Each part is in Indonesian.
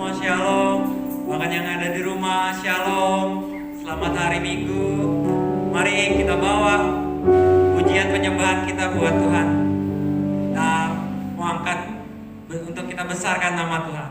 semua shalom. Bahkan yang ada di rumah shalom. Selamat hari Minggu. Mari kita bawa pujian penyembahan kita buat Tuhan. Kita mau angkat untuk kita besarkan nama Tuhan.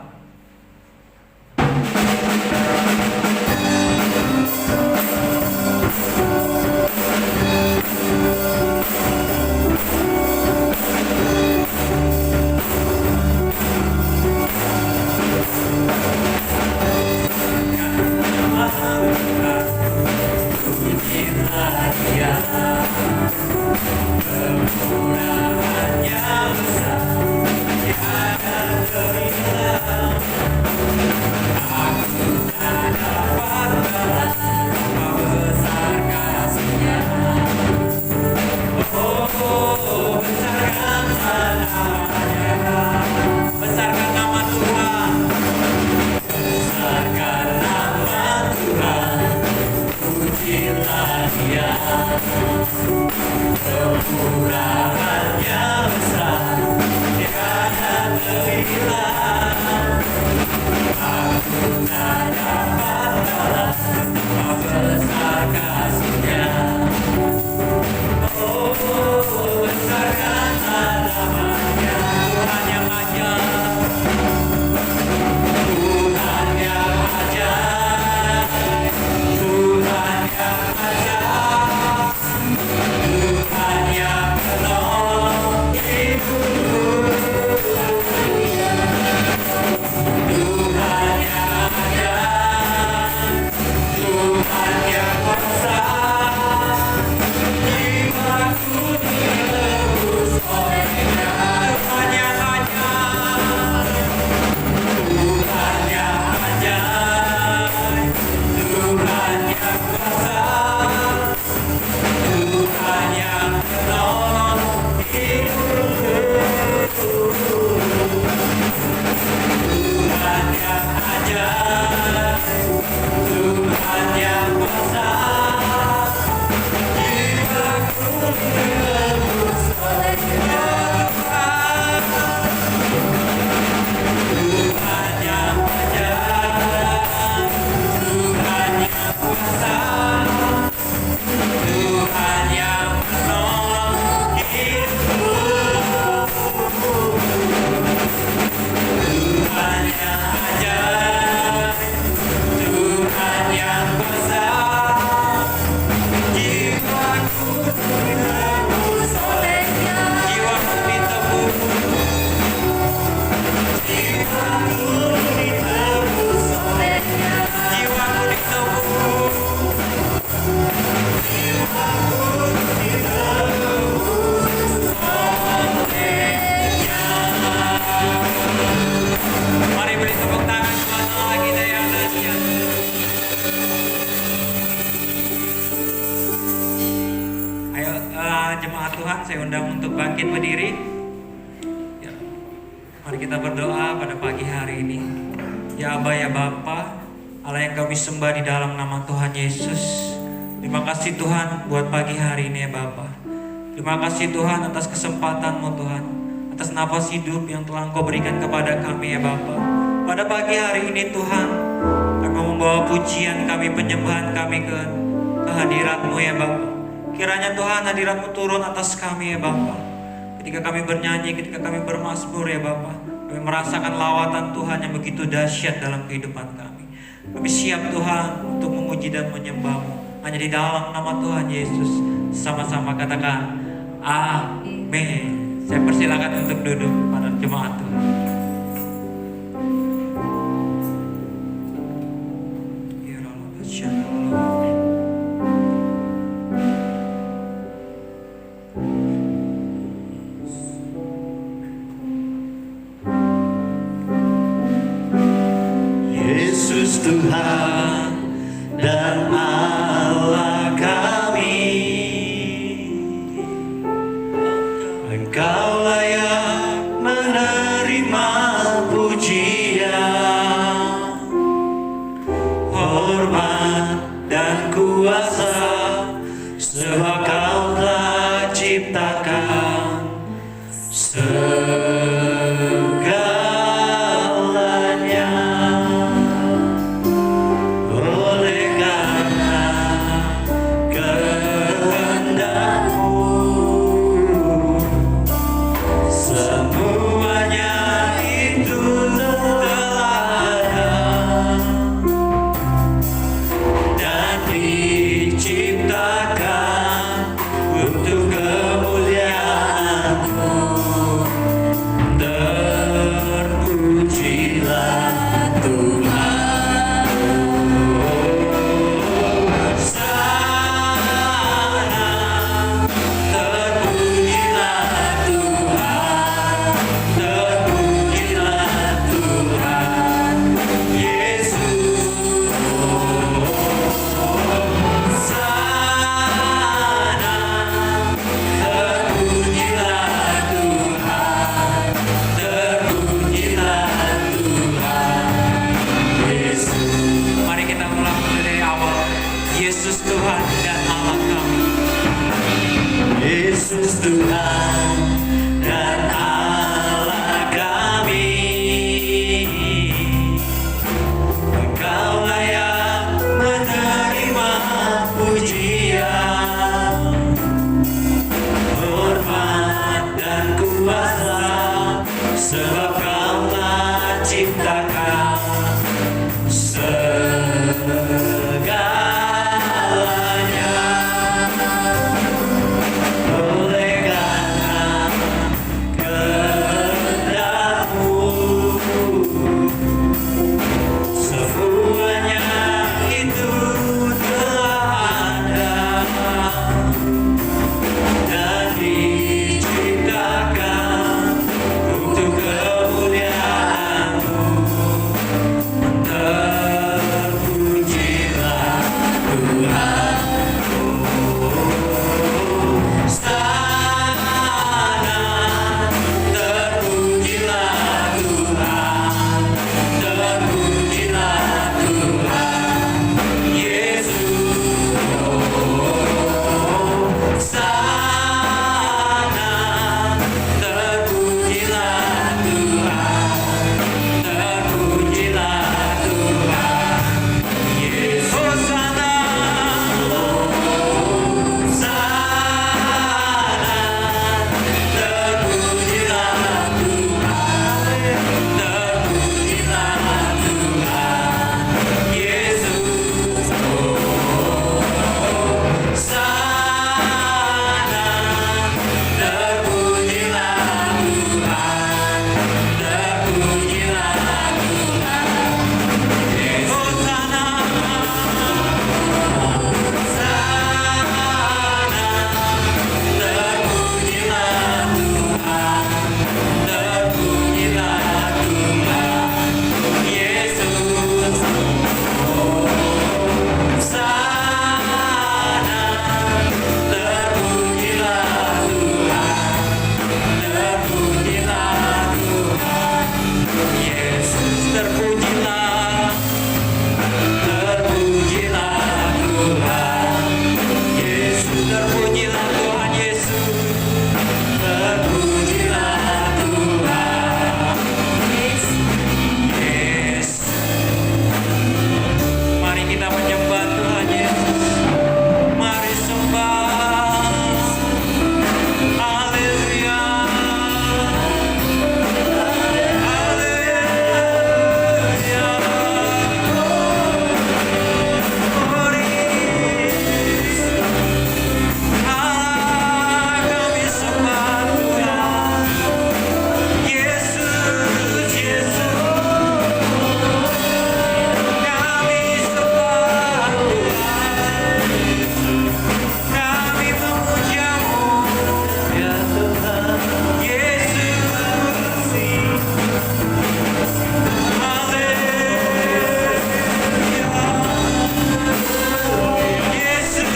Jemaat Tuhan, saya undang untuk bangkit berdiri. Ya, mari kita berdoa pada pagi hari ini. Ya Aba, ya Bapa, Allah yang kami sembah di dalam nama Tuhan Yesus. Terima kasih Tuhan buat pagi hari ini ya Bapa. Terima kasih Tuhan atas kesempatan-Mu Tuhan, atas napas hidup yang telah Engkau berikan kepada kami ya Bapa. Pada pagi hari ini Tuhan, kami membawa pujian kami, penyembahan kami ke hadirat-Mu ya Bapa. Kiranya Tuhan hadirat-Mu turun atas kami ya Bapa. Ketika kami bernyanyi, ketika kami bermazmur ya Bapa, kami merasakan lawatan Tuhan yang begitu dahsyat dalam kehidupan kami. Kami siap Tuhan untuk memuji dan menyembah-Mu hanya di dalam nama Tuhan Yesus. Sama-sama katakan amin. Saya persilakan untuk duduk pada jemaat Tuhan. Tuhan dan Allah kami, Engkau layak menerima pujian, hormat dan kuasa, sebab Kau telah ciptakan segalanya. sebab Kau telah ciptakan segalanya. Oleh karena kehendak-Mu, semuanya itu telah ada dan diciptakan untuk kemuliaan-Mu. Terpujilah Tuhan. Sana, terpujilah Tuhan. Terpujilah Tuhan Yesus. Sana, terpujilah Tuhan. Terpujilah Tuhan Yesus. Sana, terpujilah Tuhan. Terpujilah Tuhan Yesus. Sana, terpujilah Tuhan. Terpujilah Tuhan Yesus. Sana, terpujilah Tuhan. Terpujilah Tuhan Yesus. Sana, terpujilah Tuhan. Terpujilah Tuhan Yesus. Terpujilah, terpujilah Tuhan Yesus. Terpujilah Tuhan Yesus. Terpujilah Tuhan Yesus. Mari kita menyembah Tuhan Yesus. Mari sembah. Haleluya. Haleluya. Kami sembah Tuhan Yesus, Yesus. Kami sembah Tuhan, kami memuja-Mu ya Tuhan Yesus. Haleluya. Yesus, Yesus. Ya Allah, masyarakat ya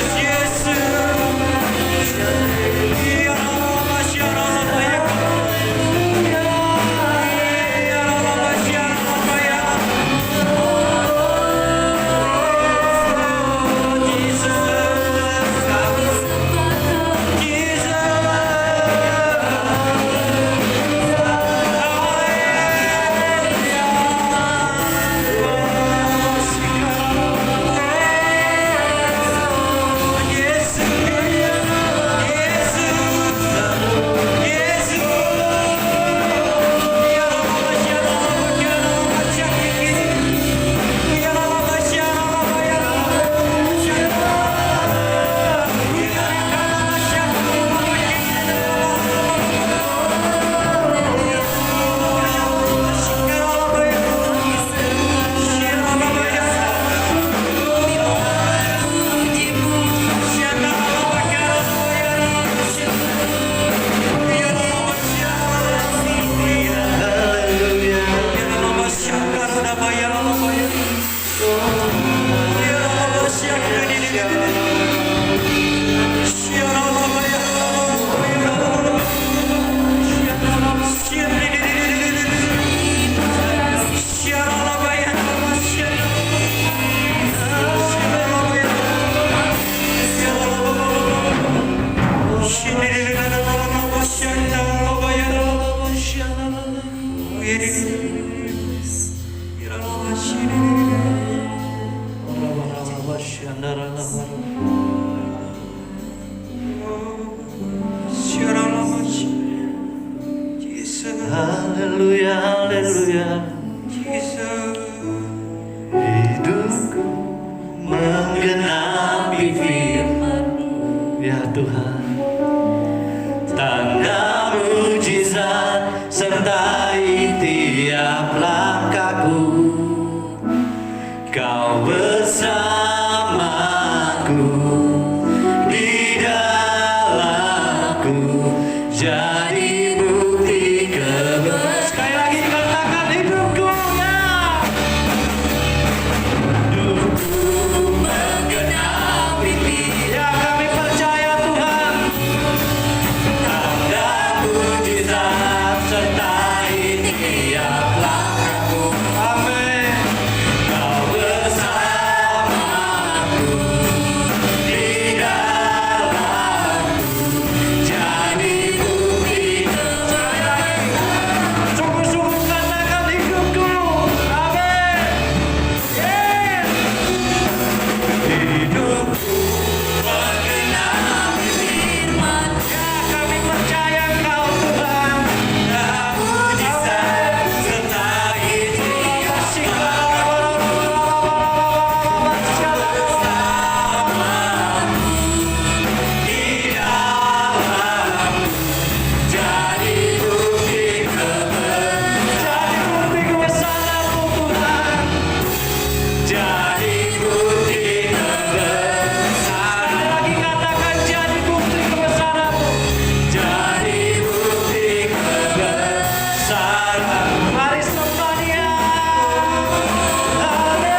ya Allah, masyarakat ya Jesus. Haleluya, haleluya. Jesus. Hidupku menggenapi firman-Mu, ya Tuhan. Tanda mujizat sertai tiap langkahku. Kau bersamaku, di dalamku, jadi bukti kebenaran. Sekali lagi katakan hidupku, ya. Hidupku menggenapi firman. Ya, kami percaya Tuhan. Tanda mujizat sertai tiap langkahku. Amin. Kau bersamaku, di dalamku, jadi bukti kebenaran. Sungguh-sungguh katakan hidupku. Amin. Yes. Hidupku menggenapi firman. Ya, kami percaya Engkau Tuhan. Ya, mujizat sertai tiap di dalamku, jadi bukti kebesaran-Mu Tuhan. Jadi bukti kebesaran. Sekali lagi katakan jadi bukti kebesaran-Mu. Jadi bukti kebesaran. Mari sembah Dia. Haleluya.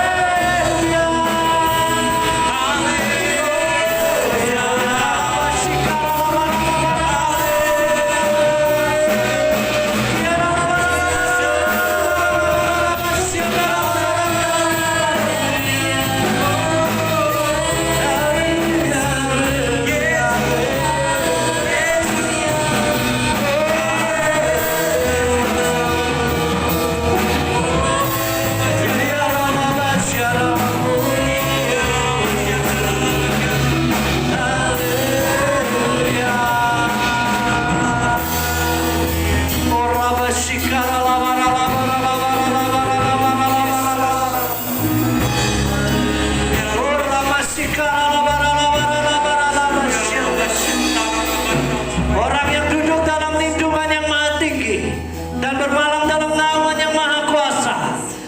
Orang yang duduk dalam lindungan yang maha tinggi dan bermalam dalam naungan yang maha kuasa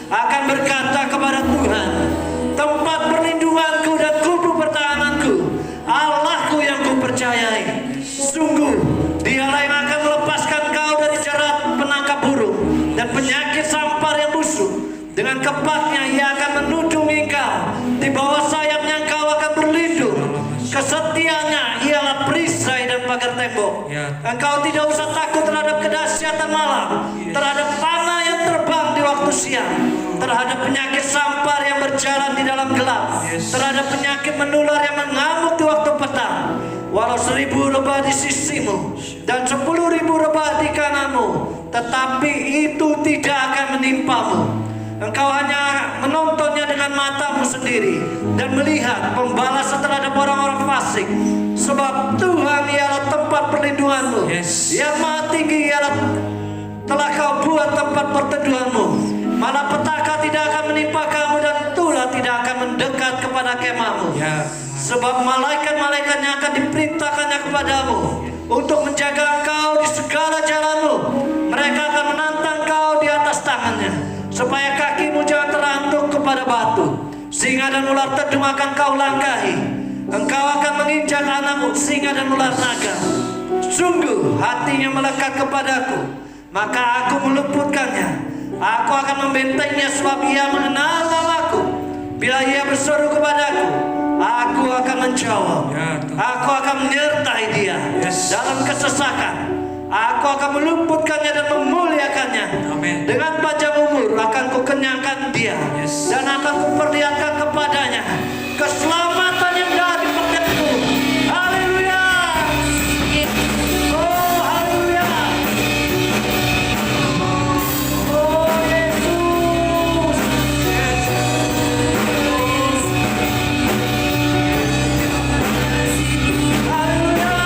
akan berkata kepada Tuhan, tempat perlindunganku dan kubu pertahananku, Allahku yang kupercayai. Sungguh Dialah yang akan melepaskan kau dari jerat penangkap burung dan penyakit sampar yang busuk. Dengan kepaknya Ia akan menudungi kau, di bawah sayapnya kau akan berlindung. Kesetiaannya ialah perisai dan pagar tembok. Engkau tidak usah takut terhadap kedahsyatan malam, terhadap panah yang terbang di waktu siang, terhadap penyakit sampar yang berjalan di dalam gelap, terhadap penyakit menular yang mengamuk di waktu petang. Walau 1000 rebah di sisimu dan 10.000 rebah di kananmu, tetapi itu tidak akan menimpamu. Engkau hanya menontonnya dengan matamu sendiri dan melihat pembalasan terhadap orang-orang fasik. Sebab Tuhan ialah tempat perlindunganmu. Yang maha tinggi ialah telah kau buat tempat perteduhanmu. Malapetaka tidak akan menimpa kamu dan tulah tidak akan mendekat kepada kemahmu. Sebab malaikat-malaikatnya akan diperintahkannya kepadamu untuk menjaga engkau di segala jalanmu. Mereka akan menantang kau di atas tangannya, supaya kakimu jangan terantuk kepada batu. Singa dan ular tedung akan kau langkahi. Engkau akan menginjak anak singa dan ular naga. Sungguh hatinya melekat kepadaku, maka aku meluputkannya. Aku akan membentengnya sebab ia mengenal namaku. Bila ia berseru kepadaku, aku akan menjawab. Aku akan menyertai dia dalam kesesakan. Aku akan meluputkannya dan memuliakannya. Dengan panjang umur akan kukenyangkan dia, dan akan kuperlihatkan kepadanya keselamatan yang dari padaku. Haleluya. Oh haleluya. Oh Yesus. Haleluya.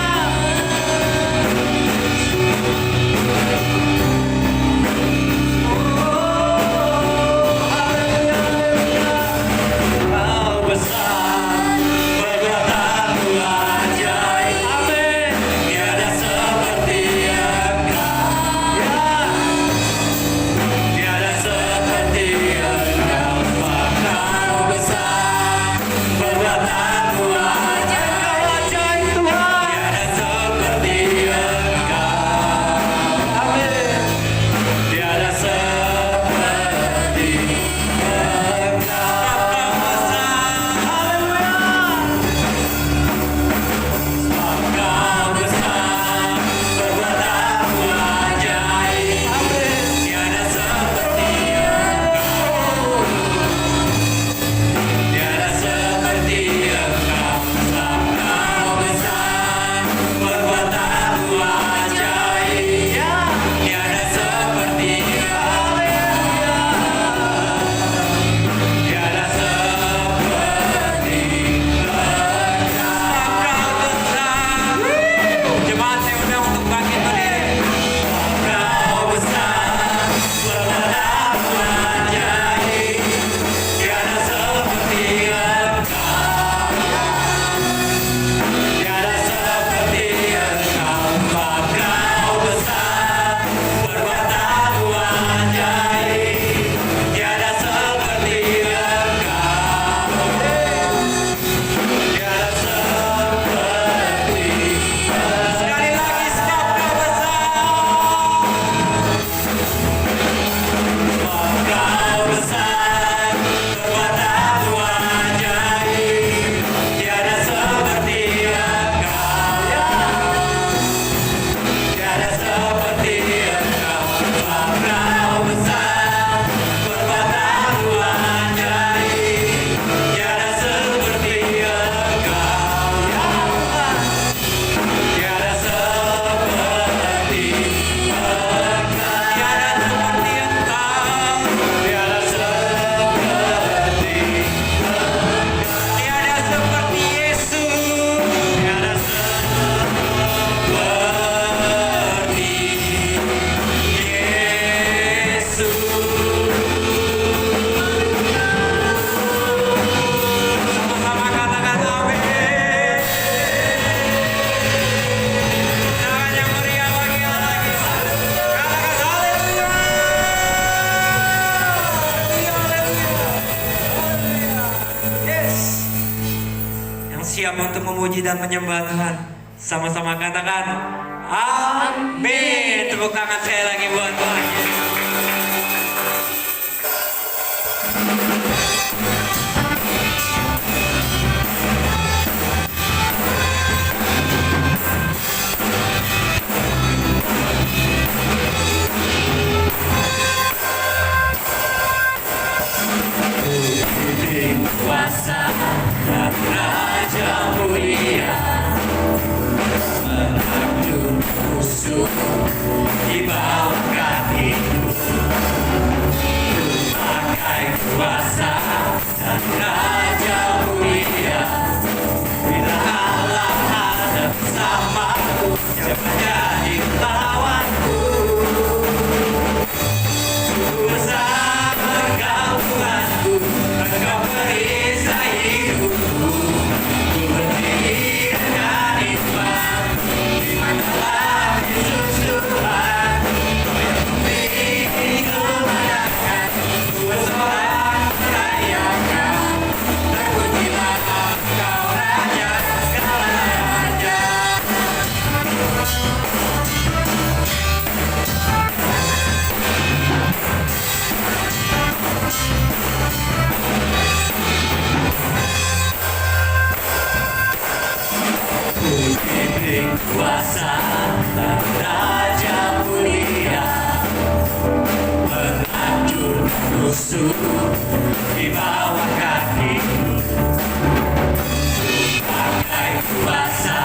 memuji dan menyembah Tuhan. Sama-sama katakan amin. Tepuk tangan sekali lagi buat Tuhan Yesus. Kuasa dan Raja mulia menakjub musuh di bawah kakiku. Pakai kuasa dan Raja mulia, bila Allah ada bersamaku, jangan jadi lawanku. Bersama Engkau Tuhanku, Engkau perisai hidupku. Ku berdiri dengan iman di dalam Yesus Tuhan. Kau yang memberi kemenangan, ku bersorak merayakan. Terpujilah Engkau Raja segala raja. Diberi kuasa dan Raja mulia, menakjub musuh di bawah kakiku. Pakai kuasa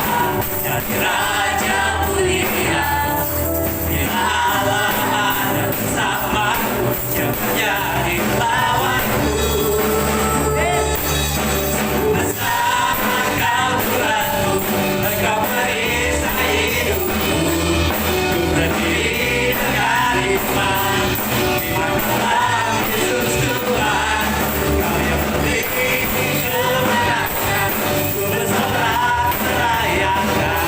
dan Raja mulia, bila Allah ada bersamaku, jangan jadi lawanku. Bersama Engkau Tuhanku, Engkau perisai hidupku. Ku berdiri dengan iman di dalam Yesus Tuhan. Kau yang memberi kemenangan, ku bersorak merayakan.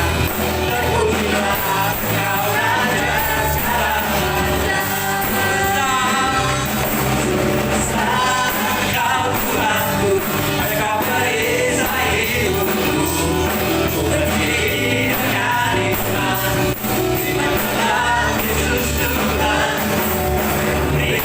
Terpujilah Engkau Raja segala raja. Bersama Engkau Tuhanku, Engkau perisai hidupku. Ku berdiri dengan iman di dalam Yesus Tuhan. Kau yang memberi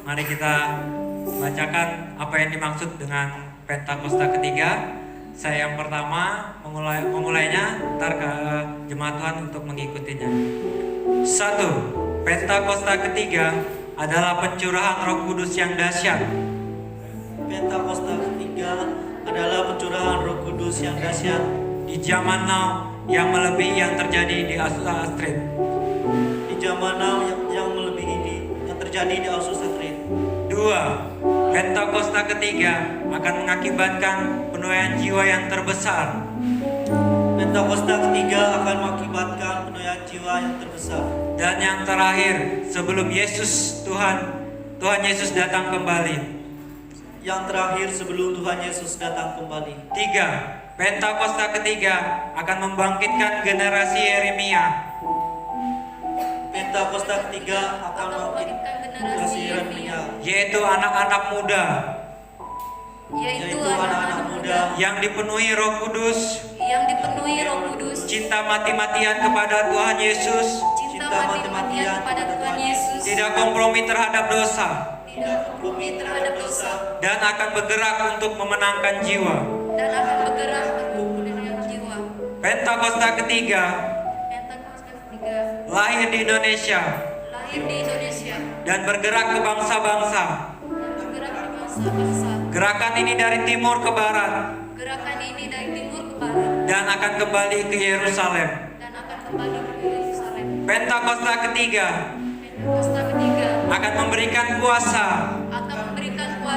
Mari kita bacakan apa yang dimaksud dengan Pentakosta ketiga. Saya yang pertama memulainya, ntar ke jemaat Tuhan untuk mengikutinya. 1. Pentakosta ketiga adalah pencurahan Roh Kudus yang dahsyat. Pentakosta ketiga adalah pencurahan Roh Kudus yang dahsyat Di zaman now yang melebihi yang terjadi di Azusa Street. di zaman now yang melebihi yang terjadi di Azusa Street. 2. Pentakosta ketiga akan mengakibatkan penuaian jiwa yang terbesar. Pentakosta ketiga akan mengakibatkan penuaian jiwa yang terbesar. Dan yang terakhir, sebelum Tuhan Yesus datang kembali. Yang terakhir sebelum Tuhan Yesus datang kembali. 3. Pentakosta ketiga akan membangkitkan generasi Yeremia. Pentakosta ketiga akan membangkitkan generasi Yeremia, Yaitu anak-anak muda yaitu anak-anak muda yang dipenuhi Roh Kudus, cinta cinta mati-matian kepada Tuhan Yesus, tidak kompromi terhadap dosa, dan akan bergerak untuk memenangkan jiwa. Pentakosta ketiga lahir di Indonesia dan bergerak ke bangsa-bangsa. Gerakan ini dari timur ke barat dan akan kembali ke Yerusalem. Pentakosta ketiga akan memberikan kuasa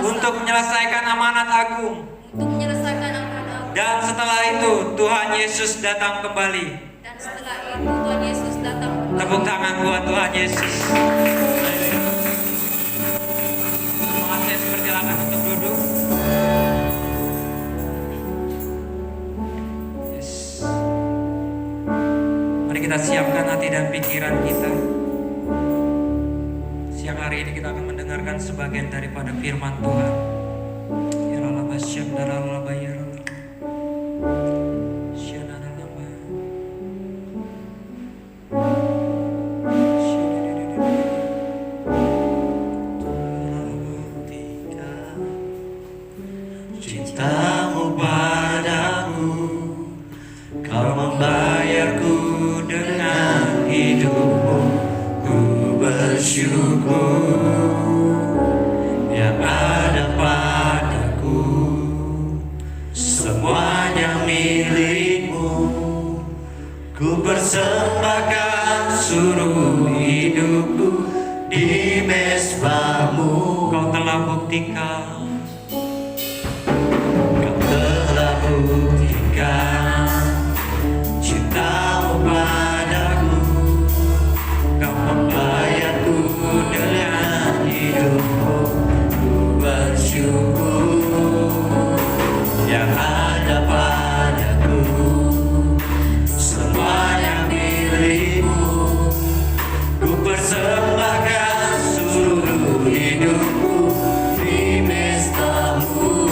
untuk menyelesaikan amanat agung. Dan setelah itu Tuhan Yesus datang kembali. Tepuk tangan buat Tuhan Yesus. Mohon saya dipersilakan untuk duduk. Yes. Mari kita siapkan hati dan pikiran kita. Siang hari ini kita akan mendengarkan sebagian daripada firman Tuhan. Cintamu padaku, kau membayarku dengan hidupmu. Ku bersyukur yang ada padaku, semuanya milikmu. Ku persembahkan seluruh hidupku di mezbamu. Kau telah buktikan, cintamu padaku, kau membayarku dengan hidupmu. Ku bersyukur yang ada padaku, semuanya milikmu. Ku persembahkan seluruh hidupku di mezbamu.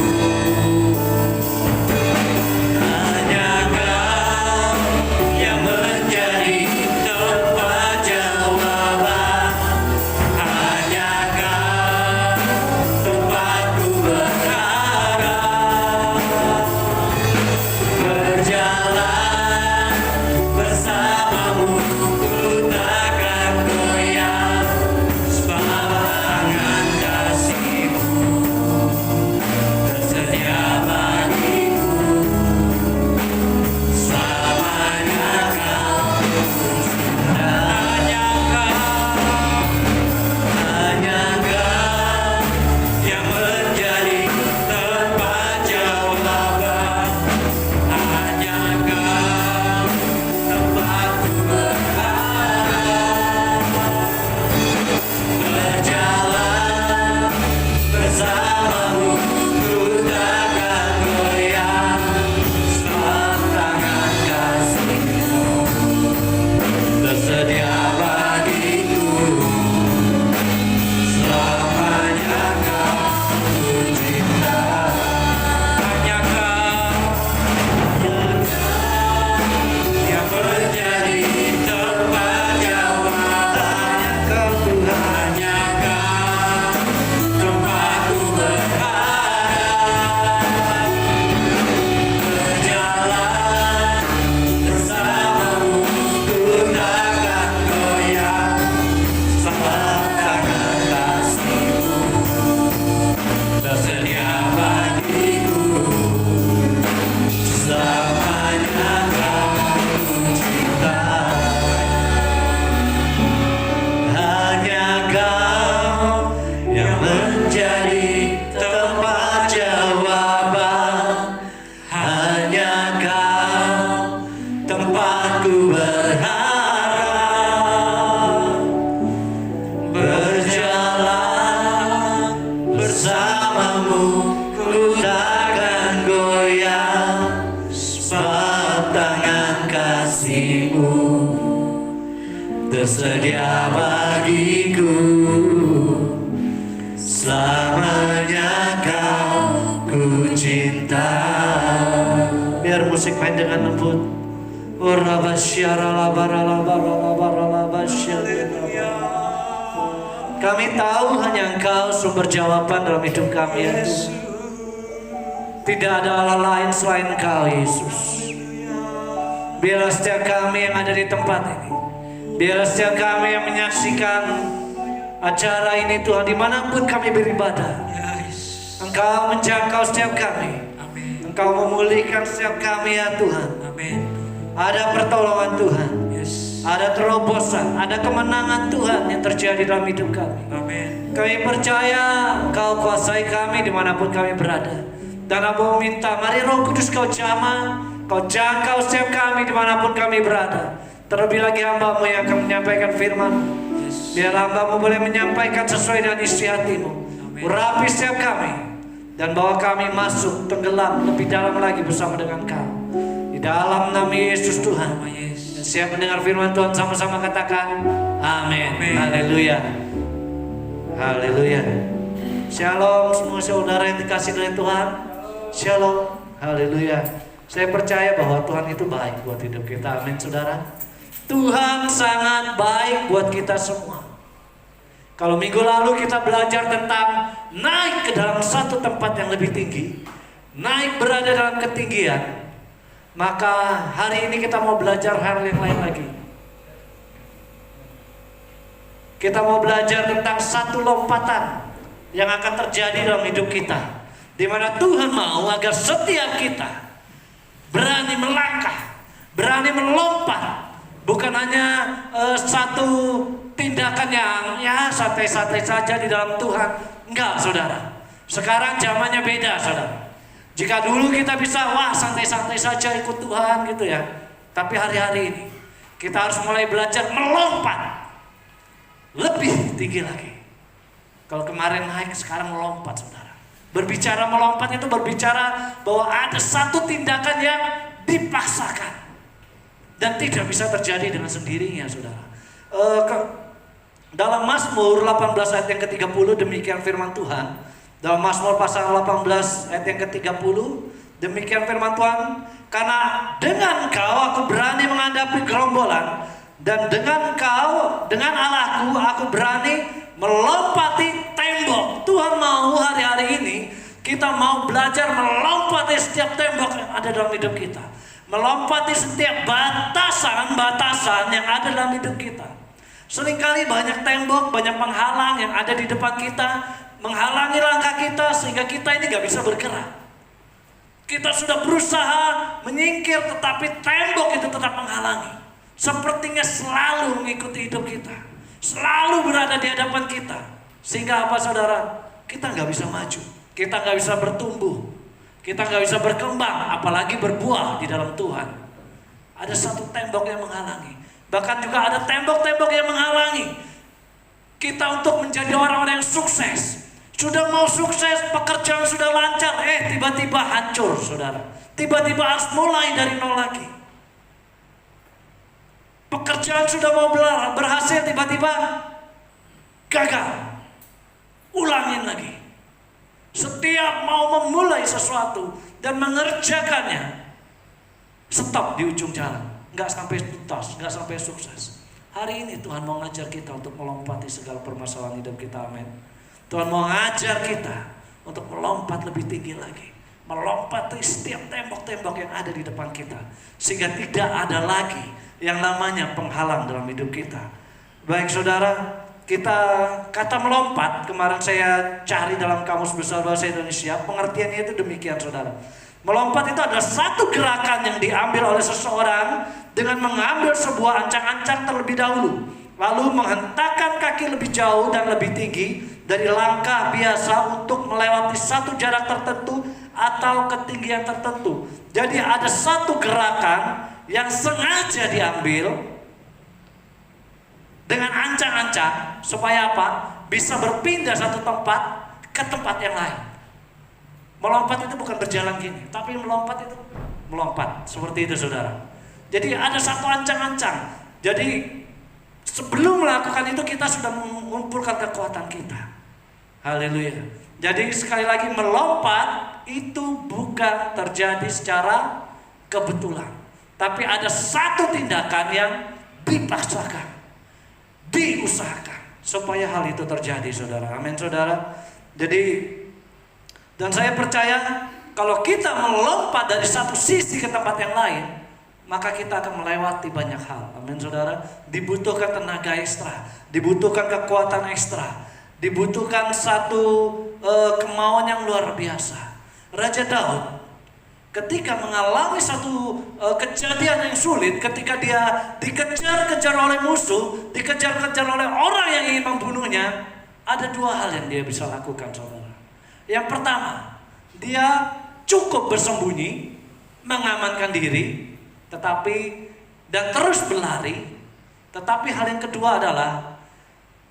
setia bagiku, selamanya kau ku cinta. Biar musik main dengan lembut. Kami tahu hanya Engkau sumber jawaban dalam hidup kami, ya Tuhan. Tidak ada Allah lain selain Engkau, Yesus. Biarlah setiap kami yang ada di tempat ini, biarlah setiap kami yang menyaksikan acara ini, Tuhan, dimanapun kami beribadah, Engkau menjangkau setiap kami. Engkau memulihkan setiap kami, ya Tuhan. Ada pertolongan Tuhan, ada terobosan, ada kemenangan Tuhan yang terjadi dalam hidup kami. Kami percaya Engkau kuasai kami dimanapun kami berada. Dan aku minta, mari Roh Kudus Kau jamah, Kau jangkau setiap kami dimanapun kami berada. Terlebih lagi hamba-Mu yang akan menyampaikan firman. Biar hamba-Mu boleh menyampaikan sesuai dengan isi hati-Mu. Urapi setiap kami, dan bawa kami masuk tenggelam lebih dalam lagi bersama dengan Kau. Di dalam nama Yesus Tuhan. Dan siap mendengar firman Tuhan sama-sama katakan amin. Haleluya. Haleluya. Shalom semua saudara yang dikasihi oleh Tuhan. Shalom. Haleluya. Saya percaya bahwa Tuhan itu baik buat hidup kita. Amin saudara. Tuhan sangat baik buat kita semua. Kalau minggu lalu kita belajar tentang naik ke dalam satu tempat yang lebih tinggi, naik berada dalam ketinggian, maka hari ini kita mau belajar hal yang lain lagi. Kita mau belajar tentang satu lompatan yang akan terjadi dalam hidup kita, di mana Tuhan mau agar setiap kita berani melangkah, berani melompat. Bukan hanya satu tindakan yang ya santai-santai saja di dalam Tuhan. Enggak saudara. Sekarang zamannya beda saudara. Jika dulu kita bisa wah santai-santai saja ikut Tuhan gitu ya. Tapi hari-hari ini kita harus mulai belajar melompat lebih tinggi lagi. Kalau kemarin naik, sekarang melompat saudara. Berbicara melompat itu berbicara bahwa ada satu tindakan yang dipaksakan dan tidak bisa terjadi dengan sendirinya saudara. Dalam Mazmur 18 ayat yang ke-30 demikian firman Tuhan. Dalam Mazmur pasal 18 ayat yang ke-30 demikian firman Tuhan, karena dengan Kau aku berani menghadapi gerombolan, dan dengan Kau, dengan Allahku aku berani melompati tembok. Tuhan mau hari-hari ini kita mau belajar melompati setiap tembok yang ada dalam hidup kita, melompati setiap batasan-batasan yang ada dalam hidup kita. Seringkali banyak tembok, banyak penghalang yang ada di depan kita, menghalangi langkah kita sehingga kita ini gak bisa bergerak. Kita sudah berusaha menyingkir, tetapi tembok itu tetap menghalangi. Sepertinya selalu mengikuti hidup kita, selalu berada di hadapan kita. Sehingga apa saudara? Kita gak bisa maju, kita gak bisa bertumbuh, kita gak bisa berkembang, apalagi berbuah di dalam Tuhan. Ada satu tembok yang menghalangi. Bahkan juga ada tembok-tembok yang menghalangi kita untuk menjadi orang-orang yang sukses. Sudah mau sukses, pekerjaan sudah lancar, tiba-tiba hancur saudara. Tiba-tiba harus mulai dari nol lagi. Pekerjaan sudah mau berhasil, tiba-tiba gagal. Ulangin lagi. Setiap mau memulai sesuatu dan mengerjakannya, stop di ujung jalan. Nggak sampai tuntas, nggak sampai sukses. Hari ini Tuhan mau ngajar kita untuk melompati segala permasalahan hidup kita, amin. Tuhan mau ngajar kita untuk melompat lebih tinggi lagi, melompati setiap tembok-tembok yang ada di depan kita, sehingga tidak ada lagi yang namanya penghalang dalam hidup kita. Baik saudara, kita kata melompat kemarin saya cari dalam Kamus Besar Bahasa Indonesia, pengertiannya itu demikian saudara. Melompat itu adalah satu gerakan yang diambil oleh seseorang dengan mengambil sebuah ancang-ancang terlebih dahulu, lalu menghentakkan kaki lebih jauh dan lebih tinggi dari langkah biasa untuk melewati satu jarak tertentu atau ketinggian tertentu. Jadi ada satu gerakan yang sengaja diambil dengan ancang-ancang supaya apa? Bisa berpindah satu tempat ke tempat yang lain. Melompat itu bukan berjalan gini, tapi melompat itu melompat seperti itu saudara. Jadi ada satu ancang-ancang. Jadi Sebelum melakukan itu kita sudah mengumpulkan kekuatan kita. Haleluya. Jadi sekali lagi, melompat itu bukan terjadi secara kebetulan, tapi ada satu tindakan yang dipaksakan, diusahakan supaya hal itu terjadi, saudara. Amin, saudara. Jadi, dan saya percaya kalau kita melompat dari satu sisi ke tempat yang lain, maka kita akan melewati banyak hal. Amin, saudara. Dibutuhkan tenaga ekstra, dibutuhkan kekuatan ekstra, dibutuhkan satu kemauan yang luar biasa. Raja Daud ketika mengalami satu kejadian yang sulit, ketika dia dikejar-kejar oleh musuh, dikejar-kejar oleh orang yang ingin membunuhnya, ada dua hal yang dia bisa lakukan, saudara. Yang pertama, dia cukup bersembunyi, mengamankan diri, dan terus berlari. Tetapi hal yang kedua adalah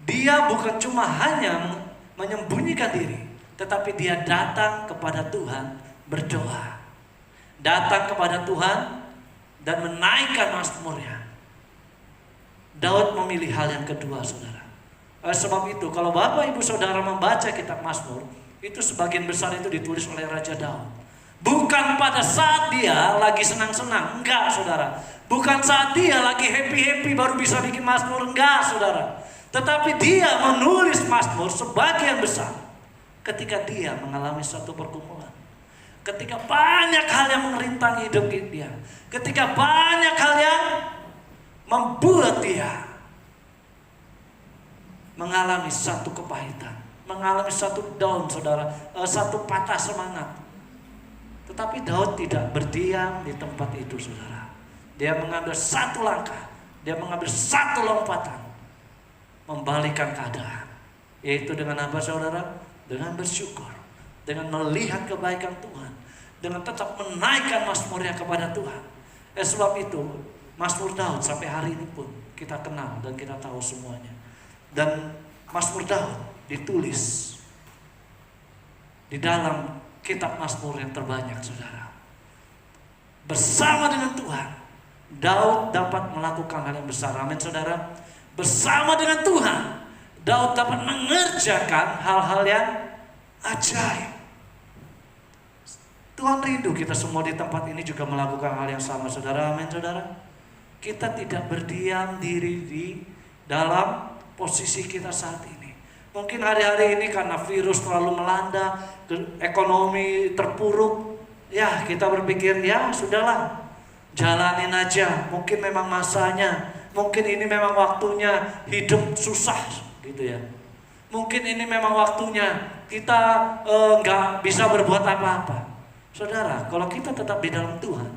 dia bukan cuma hanya menyembunyikan diri, tetapi dia datang kepada Tuhan berdoa, datang kepada Tuhan dan menaikkan mazmurnya. Daud memilih hal yang kedua, saudara. Sebab itu kalau Bapak Ibu Saudara membaca kitab Mazmur, itu sebagian besar itu ditulis oleh Raja Daud. Bukan pada saat dia lagi senang-senang, enggak, saudara. Bukan saat dia lagi happy-happy baru bisa bikin mazmur, enggak, saudara. Tetapi dia menulis mazmur sebagian besar ketika dia mengalami satu pergumulan, ketika banyak hal yang merintangi hidup dia, ketika banyak hal yang membuat dia mengalami satu kepahitan, mengalami satu down, saudara, satu patah semangat. Tetapi Daud tidak berdiam di tempat itu, saudara. Dia mengambil satu langkah, dia mengambil satu lompatan, membalikkan keadaan. Yaitu dengan apa, saudara? Dengan bersyukur, dengan melihat kebaikan Tuhan, dengan tetap menaikkan mazmurnya kepada Tuhan. Sebab itu mazmur Daud sampai hari ini pun kita kenal dan kita tahu semuanya. Dan mazmur Daud ditulis di dalam kitab mazmur yang terbanyak, saudara. Bersama dengan Tuhan, Daud dapat melakukan hal yang besar. Amin, saudara. Bersama dengan Tuhan, Daud dapat mengerjakan hal-hal yang ajaib. Tuhan rindu kita semua di tempat ini juga melakukan hal yang sama, saudara. Amin, saudara. Kita tidak berdiam diri di dalam posisi kita saat ini. Mungkin hari-hari ini karena virus terlalu melanda, ekonomi terpuruk, ya kita berpikir, ya sudahlah, jalanin aja. Mungkin memang masanya, mungkin ini memang waktunya hidup susah, gitu ya. Mungkin ini memang waktunya kita nggak bisa berbuat apa-apa. Saudara, kalau kita tetap di dalam Tuhan,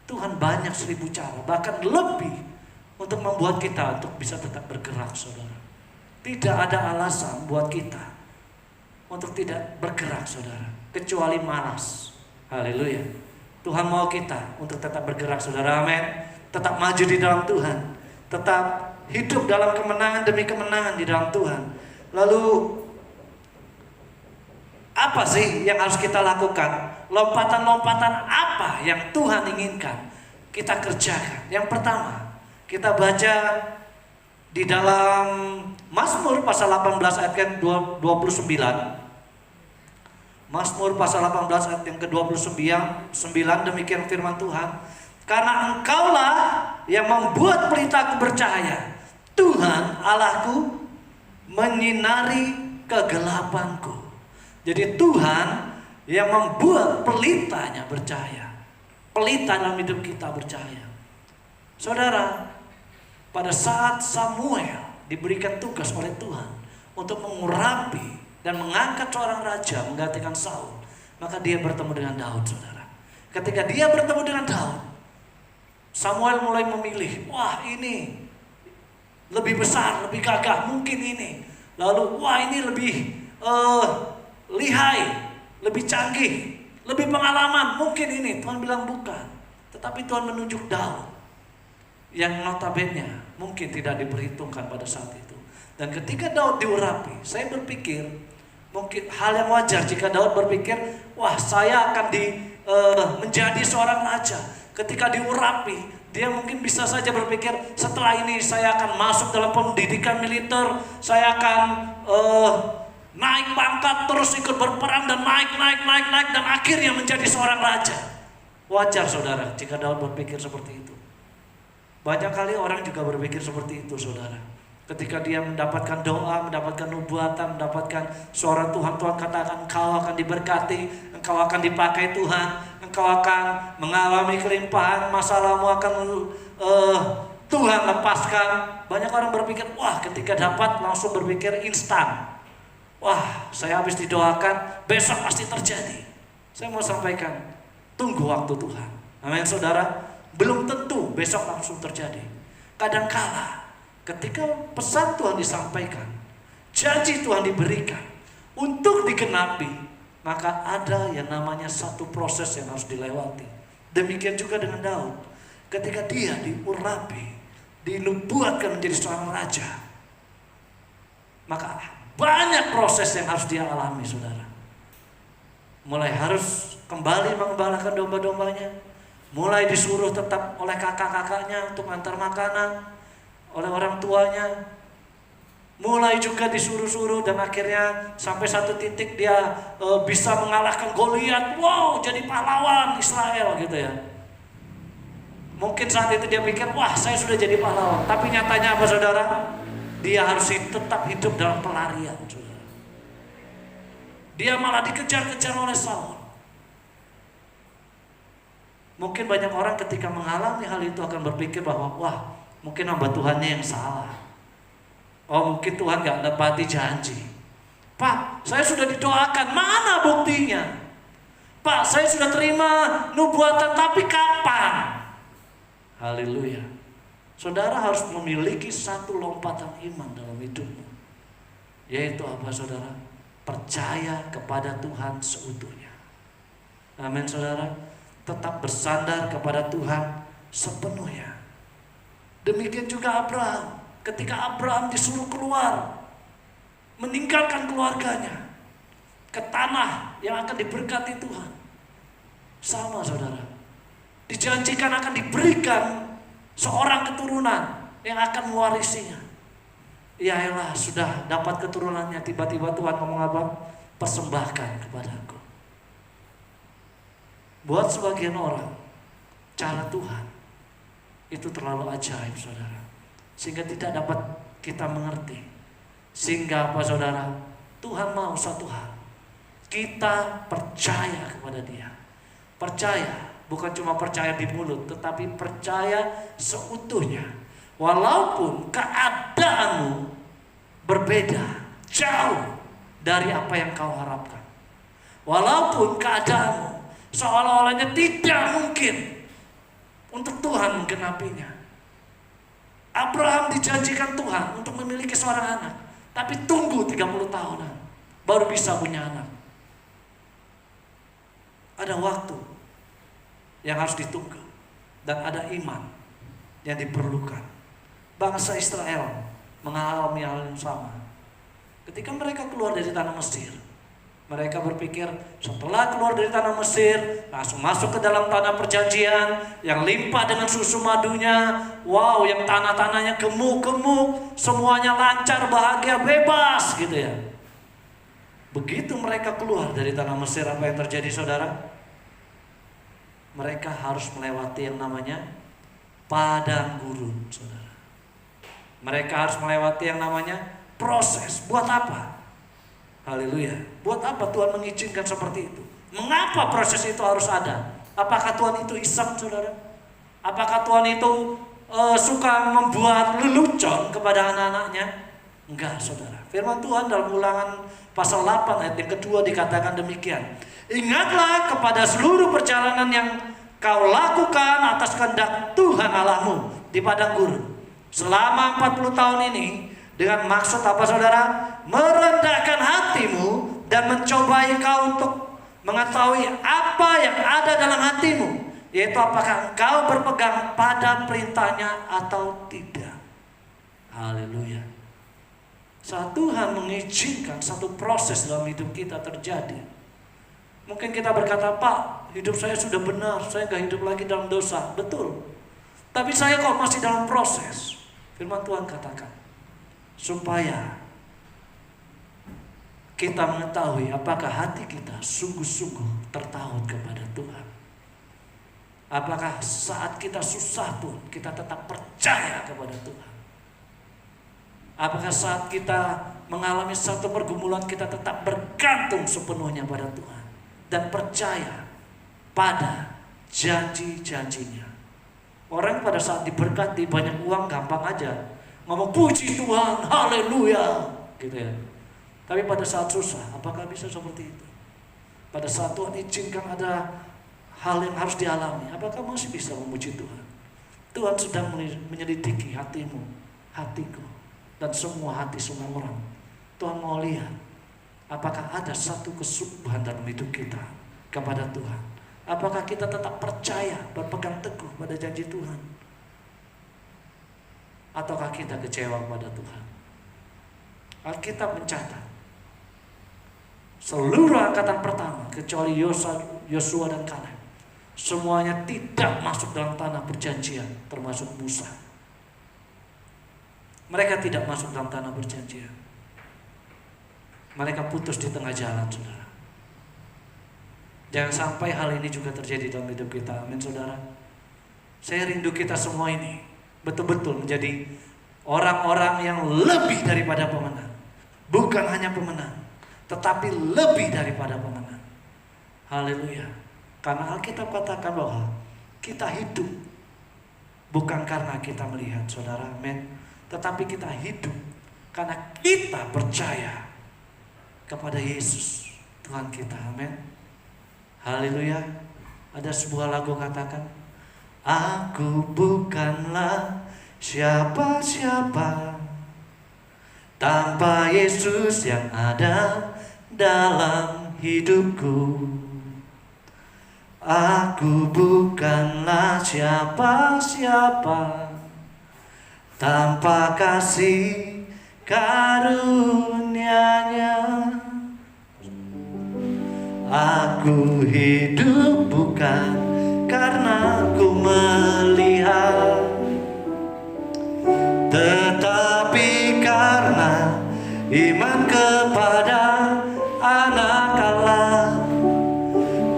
Tuhan banyak 1000 cara, bahkan lebih untuk membuat kita untuk bisa tetap bergerak, saudara. Tidak ada alasan buat kita untuk tidak bergerak, saudara, kecuali malas. Haleluya. Tuhan mau kita untuk tetap bergerak, saudara. Amin. Tetap maju di dalam Tuhan, tetap hidup dalam kemenangan demi kemenangan di dalam Tuhan. Lalu apa sih yang harus kita lakukan? Lompatan-lompatan apa yang Tuhan inginkan kita kerjakan? Yang pertama, kita baca di dalam Mazmur pasal 18 ayat yang 29. Mazmur pasal 18 ayat yang ke-29, demikian firman Tuhan. Karena Engkaulah yang membuat pelitaku bercahaya, Tuhan Allahku menyinari kegelapanku. Jadi Tuhan yang membuat pelitanya bercahaya. Pelita dalam hidup kita bercahaya. Saudara, pada saat Samuel diberikan tugas oleh Tuhan untuk mengurapi dan mengangkat seorang raja menggantikan Saul, maka dia bertemu dengan Daud, saudara. Ketika dia bertemu dengan Daud, Samuel mulai memilih, wah ini lebih besar, lebih gagah, mungkin ini. Lalu, wah ini lebih lihai, lebih canggih, lebih pengalaman, mungkin ini. Tuhan bilang bukan. Tetapi Tuhan menunjuk Daud yang notabene mungkin tidak diperhitungkan pada saat itu. Dan ketika Daud diurapi, saya berpikir mungkin hal yang wajar jika Daud berpikir, wah saya akan menjadi seorang raja. Ketika diurapi, Dia mungkin bisa saja berpikir, setelah ini saya akan masuk dalam pendidikan militer, saya akan naik pangkat, terus ikut berperang dan naik dan akhirnya menjadi seorang raja. Wajar saudara jika Daud berpikir seperti itu. Banyak kali orang juga berpikir seperti itu saudara. Ketika dia mendapatkan doa, mendapatkan nubuatan, mendapatkan suara Tuhan, Tuhan katakan engkau akan diberkati, engkau akan dipakai Tuhan, engkau akan mengalami kelimpahan, masalahmu akan Tuhan lepaskan. Banyak orang berpikir, wah ketika dapat langsung berpikir instan. Wah saya habis didoakan, besok pasti terjadi. Saya mau sampaikan, tunggu waktu Tuhan. Amin saudara, belum tentu besok langsung terjadi. Kadangkala ketika pesan Tuhan disampaikan, janji Tuhan diberikan untuk digenapi, maka ada yang namanya satu proses yang harus dilewati. Demikian juga dengan Daud. Ketika dia diurapi, dinubuatkan menjadi seorang raja, maka banyak proses yang harus dia alami saudara. Mulai harus kembali mengembalakan domba-dombanya, mulai disuruh tetap oleh kakak-kakaknya untuk antar makanan, oleh orang tuanya, mulai juga disuruh-suruh, dan akhirnya sampai satu titik dia bisa mengalahkan Goliat. Wow, jadi pahlawan Israel gitu ya. Mungkin saat itu dia pikir, wah saya sudah jadi pahlawan. Tapi nyatanya apa saudara? Dia harus tetap hidup dalam pelarian saudara. Dia malah dikejar-kejar oleh Saul. Mungkin banyak orang ketika mengalami hal itu akan berpikir bahwa wah mungkin hamba Tuhannya yang salah. Oh mungkin Tuhan gak menepati janji. Pak, saya sudah didoakan, mana buktinya? Pak, saya sudah terima nubuatan, tapi kapan? Haleluya. Saudara harus memiliki satu lompatan iman dalam hidupmu. Yaitu apa saudara? Percaya kepada Tuhan seutuhnya. Amin saudara. Tetap bersandar kepada Tuhan sepenuhnya. Demikian juga Abraham. Ketika Abraham disuruh keluar, meninggalkan keluarganya ke tanah yang akan diberkati Tuhan. Sama saudara. Dijanjikan akan diberikan seorang keturunan yang akan mewarisinya. Ya elah, sudah dapat keturunannya, tiba-tiba Tuhan ngomong apa? Persembahkan kepadaku. Buat sebagian orang, cara Tuhan itu terlalu ajaib saudara, sehingga tidak dapat kita mengerti. Sehingga apa saudara? Tuhan mau satu hal, kita percaya kepada Dia. Percaya, bukan cuma percaya di mulut, tetapi percaya seutuhnya. Walaupun keadaanmu berbeda, jauh dari apa yang kau harapkan. Walaupun keadaanmu seolah-olahnya tidak mungkin untuk Tuhan menggenapinya. Abraham dijanjikan Tuhan untuk memiliki seorang anak, tapi tunggu 30 tahunan baru bisa punya anak. Ada waktu yang harus ditunggu dan ada iman yang diperlukan. Bangsa Israel mengalami hal yang sama. Ketika mereka keluar dari tanah Mesir, mereka berpikir setelah keluar dari tanah Mesir langsung masuk ke dalam tanah perjanjian yang limpah dengan susu madunya. Wow, yang tanah-tanahnya gemuk-gemuk, semuanya lancar, bahagia, bebas gitu ya. Begitu mereka keluar dari tanah Mesir, apa yang terjadi saudara? Mereka harus melewati yang namanya padang gurun saudara. Mereka harus melewati yang namanya proses. Buat apa? Haleluya. Buat apa Tuhan mengizinkan seperti itu? Mengapa proses itu harus ada? Apakah Tuhan itu iseng saudara? Apakah Tuhan itu suka membuat lelucon kepada anak-anaknya? Enggak saudara. Firman Tuhan dalam Ulangan pasal 8 ayat yang kedua dikatakan demikian. Ingatlah kepada seluruh perjalanan yang kau lakukan atas kehendak Tuhan Allahmu di padang gurun selama 40 tahun ini, dengan maksud apa saudara? Merendahkan hatimu dan mencobai kau untuk mengetahui apa yang ada dalam hatimu, yaitu apakah engkau berpegang pada perintahnya atau tidak. Haleluya. Saat Tuhan mengizinkan satu proses dalam hidup kita terjadi, mungkin kita berkata, Pak, hidup saya sudah benar, saya gak hidup lagi dalam dosa. Betul. Tapi saya kok masih dalam proses. Firman Tuhan katakan, supaya kita mengetahui apakah hati kita sungguh-sungguh tertaut kepada Tuhan. Apakah saat kita susah pun kita tetap percaya kepada Tuhan. Apakah saat kita mengalami satu pergumulan kita tetap bergantung sepenuhnya pada Tuhan. Dan percaya pada janji-janjinya. Orang pada saat diberkati banyak uang gampang aja ngomong puji Tuhan, haleluya gitu ya. Tapi pada saat susah, apakah bisa seperti itu? Pada saat Tuhan izinkan ada hal yang harus dialami, apakah masih bisa memuji Tuhan? Tuhan sedang menyelidiki hatimu, hatiku, dan semua hati semua orang. Tuhan mau lihat apakah ada satu kesubuhan dalam hidup kita kepada Tuhan. Apakah kita tetap percaya, berpegang teguh pada janji Tuhan? Ataukah kita kecewa kepada Tuhan? Alkitab mencatat seluruh angkatan pertama kecuali Yosua dan Kaleb, semuanya tidak masuk dalam tanah perjanjian, termasuk Musa. Mereka tidak masuk dalam tanah perjanjian. Mereka putus di tengah jalan, saudara. Jangan sampai hal ini juga terjadi dalam hidup kita. Amin, saudara. Saya rindu kita semua ini betul-betul menjadi orang-orang yang lebih daripada pemenang. Bukan hanya pemenang, tetapi lebih daripada pemenang. Haleluya. Karena Alkitab katakan bahwa kita hidup bukan karena kita melihat, saudara. Amin. Tetapi kita hidup karena kita percaya kepada Yesus Tuhan kita. Amin. Haleluya. Ada sebuah lagu katakan, aku bukanlah siapa-siapa tanpa Yesus yang ada dalam hidupku. Aku bukanlah siapa-siapa tanpa kasih karunia-Nya. Aku hidup bukan karena ku melihat, tetapi karena iman kepada Anak Allah.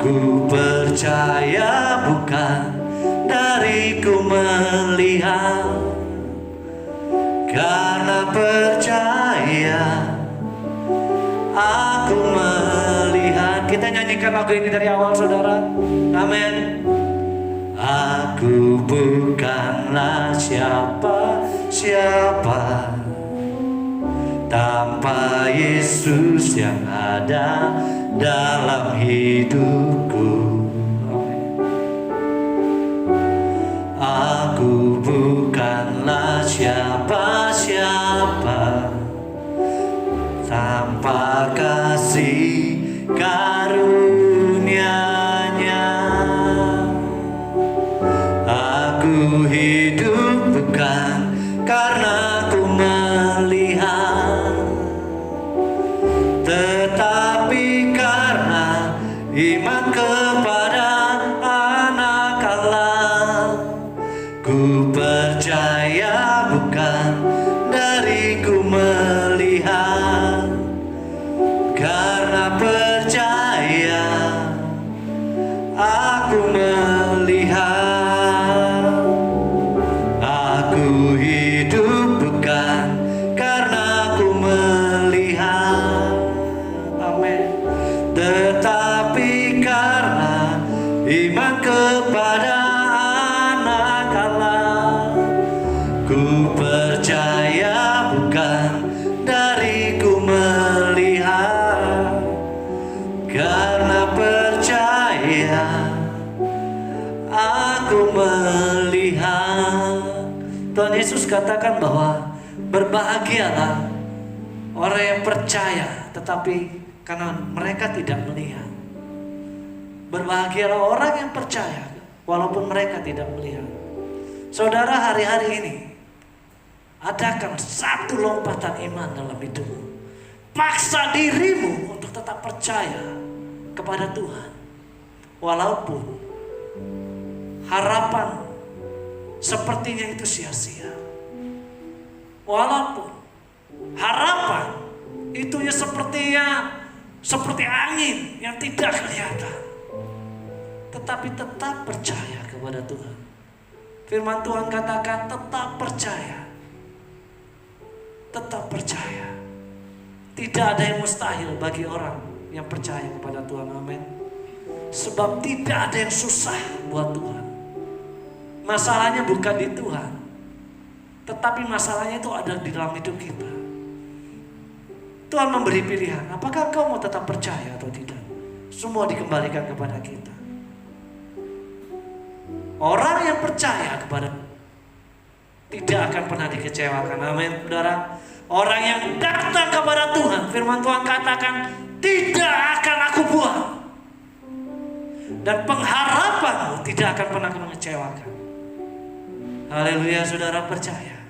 Ku percaya bukan dari ku melihat, karena percaya aku melihat. Kita nyanyikan lagu ini dari awal, saudara. Amin. Aku bukanlah siapa-siapa tanpa Yesus yang ada dalam hidupku. Aku bukanlah siapa-siapa tanpa kasih karunia-Nya. Aku hidup bukan karena ku melihat, tetapi karena iman kepada Anak Allah. Ku percaya bukan dari ku melihat, karena percaya aku melihat. Aku hidup bukan karena ku melihat, amin, tetapi karena iman kepada Anak Allah. Ku percaya bukan dari ku melihat, karena percaya aku melihat. Tuhan Yesus katakan bahwa berbahagialah orang yang percaya tetapi karena mereka tidak melihat. Berbahagialah orang yang percaya walaupun mereka tidak melihat. Saudara, hari-hari ini adakan satu lompatan iman dalam hidupmu. Paksa dirimu untuk tetap percaya kepada Tuhan walaupun harapan sepertinya itu sia-sia. Walaupun harapan itu ya seperti angin yang tidak kelihatan, tetapi tetap percaya kepada Tuhan. Firman Tuhan katakan tetap percaya. Tetap percaya. Tidak ada yang mustahil bagi orang yang percaya kepada Tuhan. Amin. Sebab tidak ada yang susah buat Tuhan. Masalahnya bukan di Tuhan, tetapi masalahnya itu ada di dalam hidup kita. Tuhan memberi pilihan, apakah kau mau tetap percaya atau tidak? Semua dikembalikan kepada kita. Orang yang percaya kepada tidak akan pernah dikecewakan. Amin, saudara. Orang yang datang kepada Tuhan, firman Tuhan katakan, tidak akan aku buang. Dan pengharapanmu tidak akan pernah mengecewakan. Haleluya, saudara, percaya.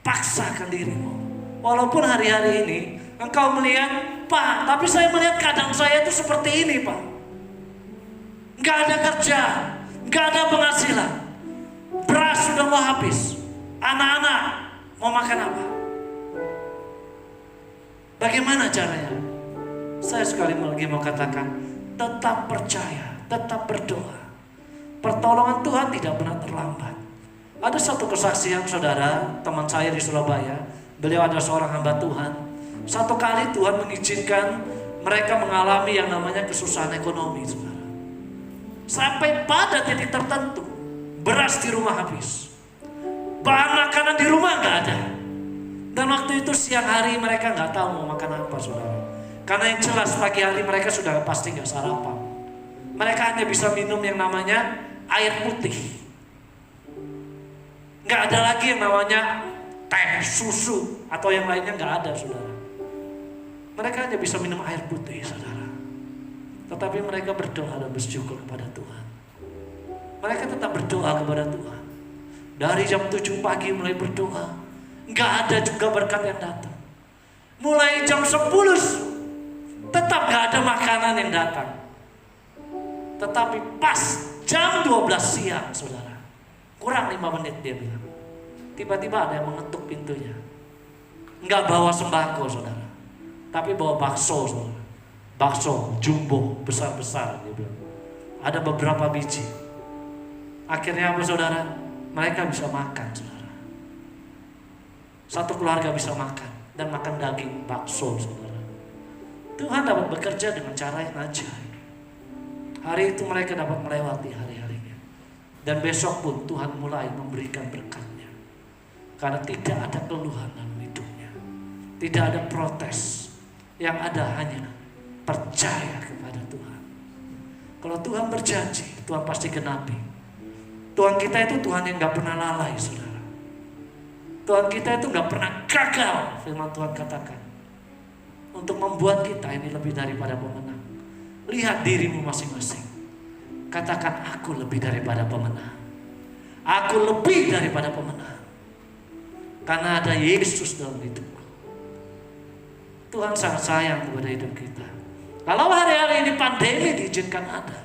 Paksakan dirimu. Walaupun hari-hari ini engkau melihat, Pak, tapi saya melihat keadaan saya itu seperti ini, Pak. Gak ada kerja, gak ada penghasilan. Beras sudah mau habis. Anak-anak mau makan apa? Bagaimana caranya? Saya sekali lagi mau katakan, tetap percaya, tetap berdoa. Pertolongan Tuhan tidak pernah terlambat. Ada satu kesaksian, saudara, teman saya di Surabaya. Beliau ada seorang hamba Tuhan. Satu kali Tuhan mengizinkan mereka mengalami yang namanya kesusahan ekonomi, saudara. Sampai pada titik tertentu, beras di rumah habis, bahan makanan di rumah nggak ada. Dan waktu itu siang hari mereka nggak tahu mau makan apa, saudara. Karena yang jelas pagi hari mereka sudah pasti nggak sarapan. Mereka hanya bisa minum yang namanya air putih. Nggak ada lagi yang namanya teh, susu, atau yang lainnya nggak ada, saudara. Mereka hanya bisa minum air putih, saudara. Tetapi mereka berdoa dan bersyukur kepada Tuhan. Mereka tetap berdoa kepada Tuhan. Dari jam 7 pagi mulai berdoa. Nggak ada juga berkat yang datang. Mulai jam 10 tetap nggak ada makanan yang datang. Tetapi pas jam 12 siang, saudara, kurang 5 menit dia bilang, tiba-tiba ada yang mengetuk pintunya. Nggak bawa sembako, saudara, tapi bawa bakso, saudara. Bakso jumbo besar-besar, dia bilang. Ada beberapa biji. Akhirnya apa, saudara? Mereka bisa makan, saudara. Satu keluarga bisa makan dan makan daging bakso, saudara. Tuhan dapat bekerja dengan cara yang ajaib. Hari itu mereka dapat melewati hari-harinya. Dan besok pun Tuhan mulai memberikan berkatnya. Karena tidak ada keluhan dalam hidupnya. Tidak ada protes. Yang ada hanya percaya kepada Tuhan. Kalau Tuhan berjanji, Tuhan pasti genapi. Tuhan kita itu Tuhan yang gak pernah lalai, saudara. Tuhan kita itu gak pernah gagal, firman Tuhan katakan. Untuk membuat kita ini lebih daripada pemenang. Lihat dirimu masing-masing. Katakan, aku lebih daripada pemenang. Aku lebih daripada pemenang. Karena ada Yesus dalam hidupku. Tuhan sangat sayang kepada hidup kita. Kalau hari-hari ini pandemi diizinkan ada,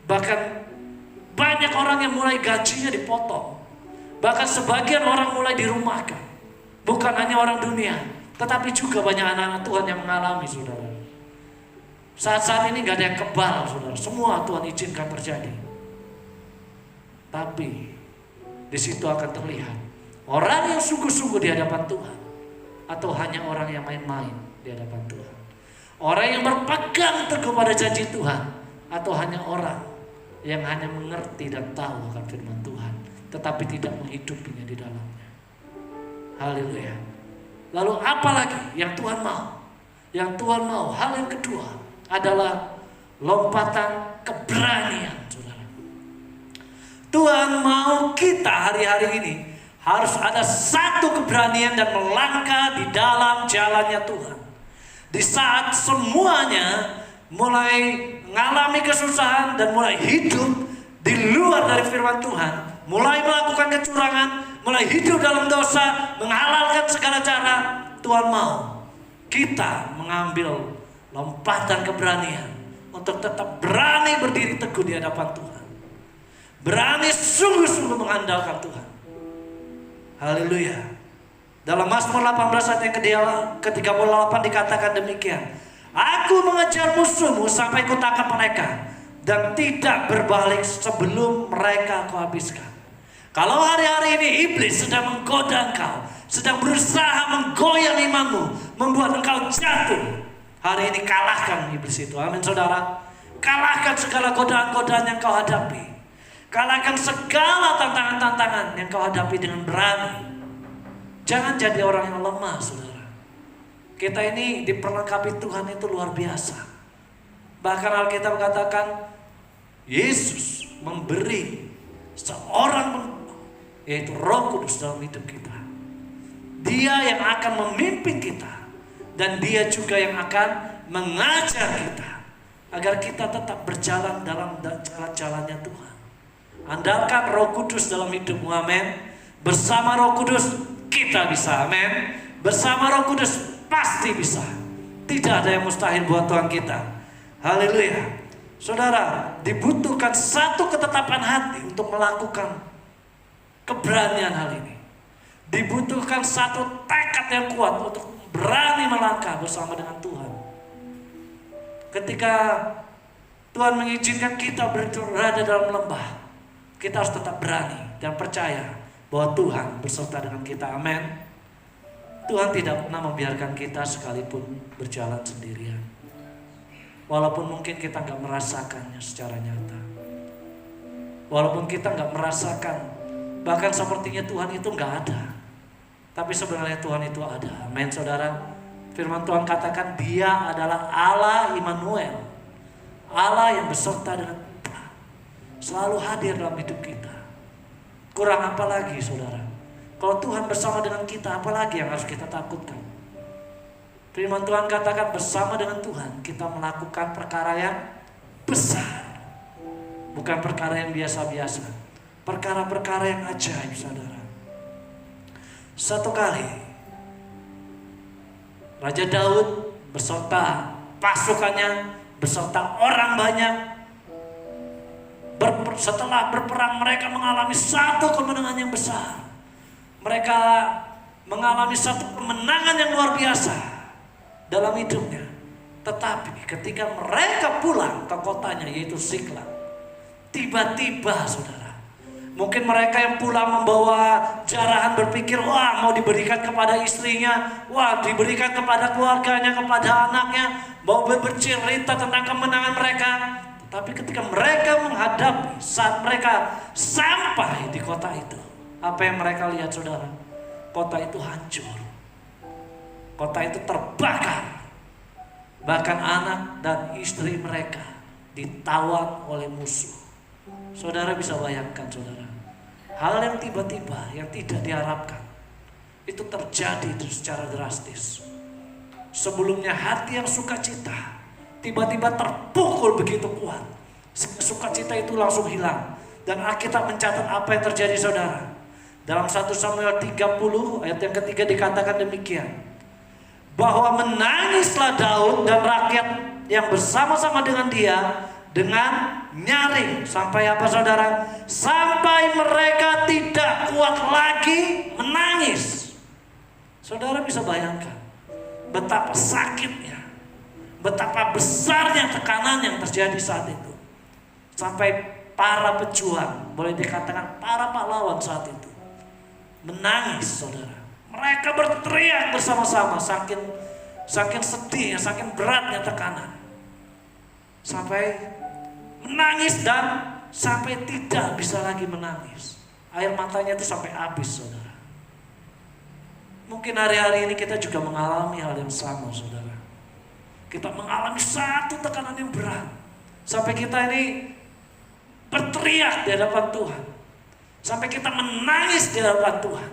bahkan banyak orang yang mulai gajinya dipotong. Bahkan sebagian orang mulai dirumahkan. Bukan hanya orang dunia, tetapi juga banyak anak-anak Tuhan yang mengalami, saudara. Saat-saat ini gak ada yang kebal, saudara. Semua Tuhan izinkan terjadi. Tapi di situ akan terlihat orang yang sungguh-sungguh di hadapan Tuhan, atau hanya orang yang main-main di hadapan Tuhan. Orang yang berpegang teguh pada janji Tuhan, atau hanya orang yang hanya mengerti dan tahu akan firman Tuhan, tetapi tidak menghidupinya di dalamnya. Haleluya. Lalu apa lagi yang Tuhan mau? Yang Tuhan mau, hal yang kedua adalah lompatan keberanian, saudara. Tuhan mau kita hari-hari ini harus ada satu keberanian dan melangkah di dalam jalannya Tuhan. Di saat semuanya mulai mengalami kesusahan dan mulai hidup di luar dari firman Tuhan, mulai melakukan kecurangan, mulai hidup dalam dosa, menghalalkan segala cara, Tuhan mau kita mengambil lompatan keberanian untuk tetap berani berdiri teguh di hadapan Tuhan. berani sungguh-sungguh mengandalkan Tuhan. Haleluya. Dalam Mazmur 18 ayat yang ke-38 dikatakan demikian. Aku mengejar musuhmu sampai kutangkap mereka, dan tidak berbalik sebelum mereka kuhabiskan. Kalau hari-hari ini iblis sedang menggoda engkau, sedang berusaha menggoyang imanmu, membuat engkau jatuh, hari ini kalahkan iblis itu. Amin saudara. Kalahkan segala godaan-godaan yang kau hadapi. Kalahkan segala tantangan-tantangan yang kau hadapi dengan berani. Jangan jadi orang yang lemah, saudara. Kita ini diperlengkapi Tuhan itu luar biasa. Bahkan Alkitab katakan Yesus memberi seorang, yaitu Roh Kudus dalam hidup kita. Dia yang akan memimpin kita, dan dia juga yang akan mengajar kita agar kita tetap berjalan dalam jalan-jalannya Tuhan. Andalkan Roh Kudus dalam hidupmu, amin. Bersama Roh Kudus kita bisa, amin. Bersama Roh Kudus pasti bisa. Tidak ada yang mustahil buat Tuhan kita. Haleluya. Saudara, dibutuhkan satu ketetapan hati untuk melakukan keberanian hal ini. Dibutuhkan satu tekad yang kuat untuk berani melangkah bersama dengan Tuhan. Ketika Tuhan mengizinkan kita berada dalam lembah, kita harus tetap berani dan percaya bahwa Tuhan beserta dengan kita. Amin. Tuhan tidak pernah membiarkan kita sekalipun berjalan sendirian. Walaupun mungkin kita nggak merasakannya secara nyata. Walaupun kita nggak merasakan, bahkan sepertinya Tuhan itu nggak ada. Tapi sebenarnya Tuhan itu ada. Amin saudara. Firman Tuhan katakan Dia adalah Allah Immanuel. Allah yang beserta dengan kita. Selalu hadir dalam hidup kita. Kurang apa lagi saudara? Kalau Tuhan bersama dengan kita, apa lagi yang harus kita takutkan? Firman Tuhan katakan bersama dengan Tuhan kita melakukan perkara yang besar. Bukan perkara yang biasa-biasa. Perkara-perkara yang ajaib saudara. Satu kali Raja Daud beserta pasukannya, beserta orang banyak, setelah berperang mereka mengalami satu kemenangan yang besar. Mereka mengalami satu kemenangan yang luar biasa dalam hidupnya. Tetapi ketika mereka pulang ke kotanya, yaitu Siklag, tiba-tiba saudara, mungkin mereka yang pulang membawa jarahan berpikir, wah mau diberikan kepada istrinya, wah diberikan kepada keluarganya, kepada anaknya, mau bercerita tentang kemenangan mereka. Tapi ketika mereka menghadapi, saat mereka sampai di kota itu, apa yang mereka lihat saudara? Kota itu hancur. Kota itu terbakar. Bahkan anak dan istri mereka ditawan oleh musuh. Saudara bisa bayangkan saudara, hal yang tiba-tiba, yang tidak diharapkan, itu terjadi secara drastis. Sebelumnya hati yang sukacita tiba-tiba terpukul begitu kuat. Sukacita itu langsung hilang. Dan Alkitab mencatat apa yang terjadi saudara. Dalam 1 Samuel 30 ayat yang ketiga dikatakan demikian. Bahwa menangislah Daud dan rakyat yang bersama-sama dengan dia dengan nyaring. Sampai apa saudara? Sampai mereka tidak kuat lagi menangis. Saudara bisa bayangkan betapa sakitnya, betapa besarnya tekanan yang terjadi saat itu. Sampai para pejuang, boleh dikatakan para pahlawan saat itu, menangis saudara. Mereka berteriak bersama-sama saking sedihnya, saking beratnya tekanan. Sampai menangis dan sampai tidak bisa lagi menangis. Air matanya itu sampai habis saudara. Mungkin hari-hari ini kita juga mengalami hal yang sama saudara. Kita mengalami satu tekanan yang berat. Sampai kita ini berteriak di hadapan Tuhan. Sampai kita menangis di hadapan Tuhan.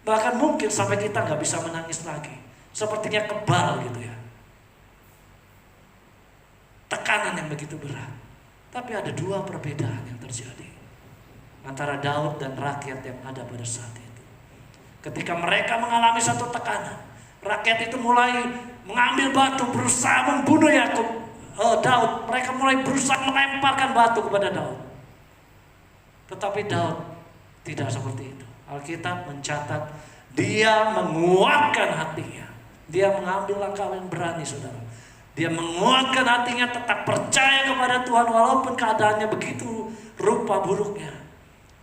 Bahkan mungkin sampai kita gak bisa menangis lagi. Sepertinya kebal gitu ya. Tekanan yang begitu berat. Tapi ada dua perbedaan yang terjadi antara Daud dan rakyat yang ada pada saat itu. Ketika mereka mengalami satu tekanan, rakyat itu mulai mengambil batu, berusaha membunuh Daud. Mereka mulai berusaha melemparkan batu kepada Daud. Tetapi Daud tidak seperti itu. Alkitab mencatat dia menguatkan hatinya. Dia mengambil langkah yang berani, saudara. Dia menguatkan hatinya, tetap percaya kepada Tuhan walaupun keadaannya begitu rupa buruknya.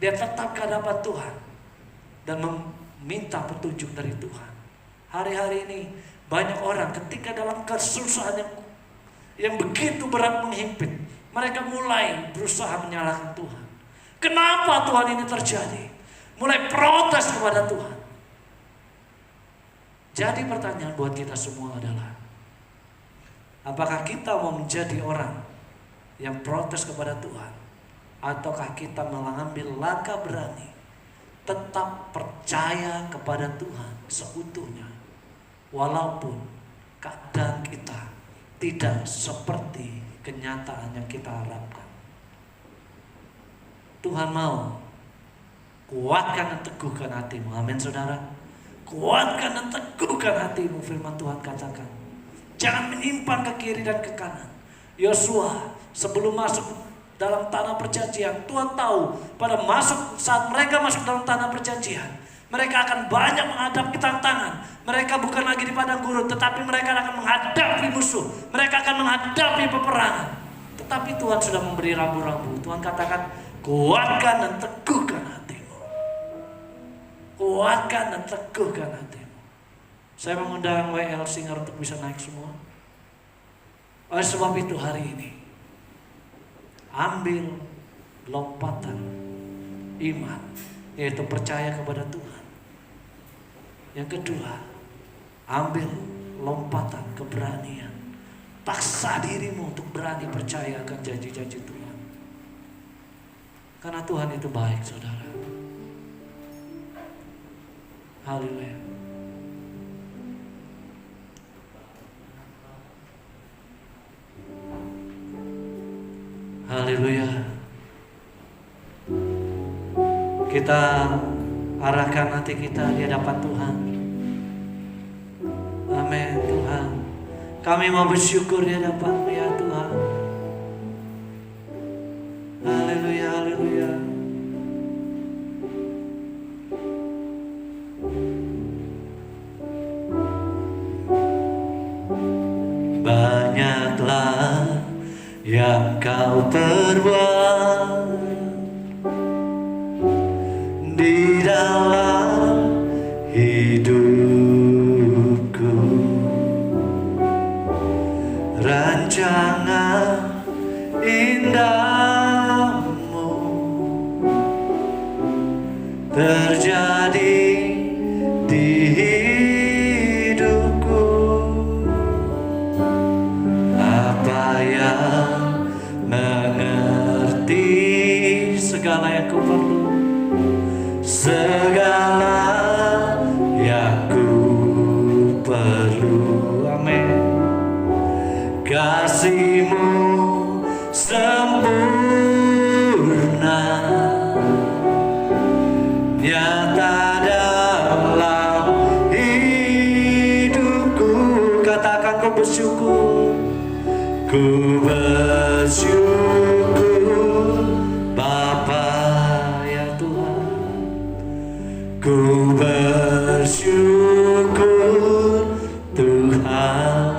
Dia tetap ke hadapan Tuhan dan meminta petunjuk dari Tuhan. Hari-hari ini banyak orang ketika dalam kesusahan yang begitu berat menghimpit, mereka mulai berusaha menyalahkan Tuhan. Kenapa Tuhan ini terjadi? Mulai protes kepada Tuhan. Jadi pertanyaan buat kita semua adalah, apakah kita mau menjadi orang yang protes kepada Tuhan, ataukah kita mengambil langkah berani tetap percaya kepada Tuhan seutuhnya walaupun keadaan kita tidak seperti kenyataan yang kita harapkan. Tuhan mau kuatkan dan teguhkan hatimu. Amin, saudara. Kuatkan dan teguhkan hatimu, firman Tuhan katakan. Jangan menyimpang ke kiri dan ke kanan. Yosua sebelum masuk dalam tanah perjanjian, Tuhan tahu pada saat mereka masuk dalam tanah perjanjian, mereka akan banyak menghadapi tantangan. Mereka bukan lagi di padang gurun, tetapi mereka akan menghadapi musuh. Mereka akan menghadapi peperangan. Tetapi Tuhan sudah memberi rambu-rambu. Tuhan katakan, kuatkan dan teguhkan hatimu. Kuatkan dan teguhkan hatimu. Saya mengundang WL Singer untuk bisa naik semua. Oleh sebab itu hari ini, ambil lompatan iman, yaitu percaya kepada Tuhan. Yang kedua, ambil lompatan keberanian. Paksa dirimu untuk berani percaya akan janji-janji Tuhan. Karena Tuhan itu baik, saudara. Haleluya. Haleluya. Kita arahkan hati kita di hadapan Tuhan. Amin, Tuhan. Kami mau bersyukur di hadapan-Mu ya Tuhan. Haleluya, haleluya. Banyaklah yang Kau perbuat di dalam hidupku. Rancangan indahmu terjadi di hidupku. Apa yang mengerti segala yang ku perlu, segala yang ku perlu. Amin. Kasih-Mu sempurna, nyata dalam hidupku. Katakan ku bersyukur, ku bersyukur Bapa ya Tuhan. Ku bersyukur Tuhan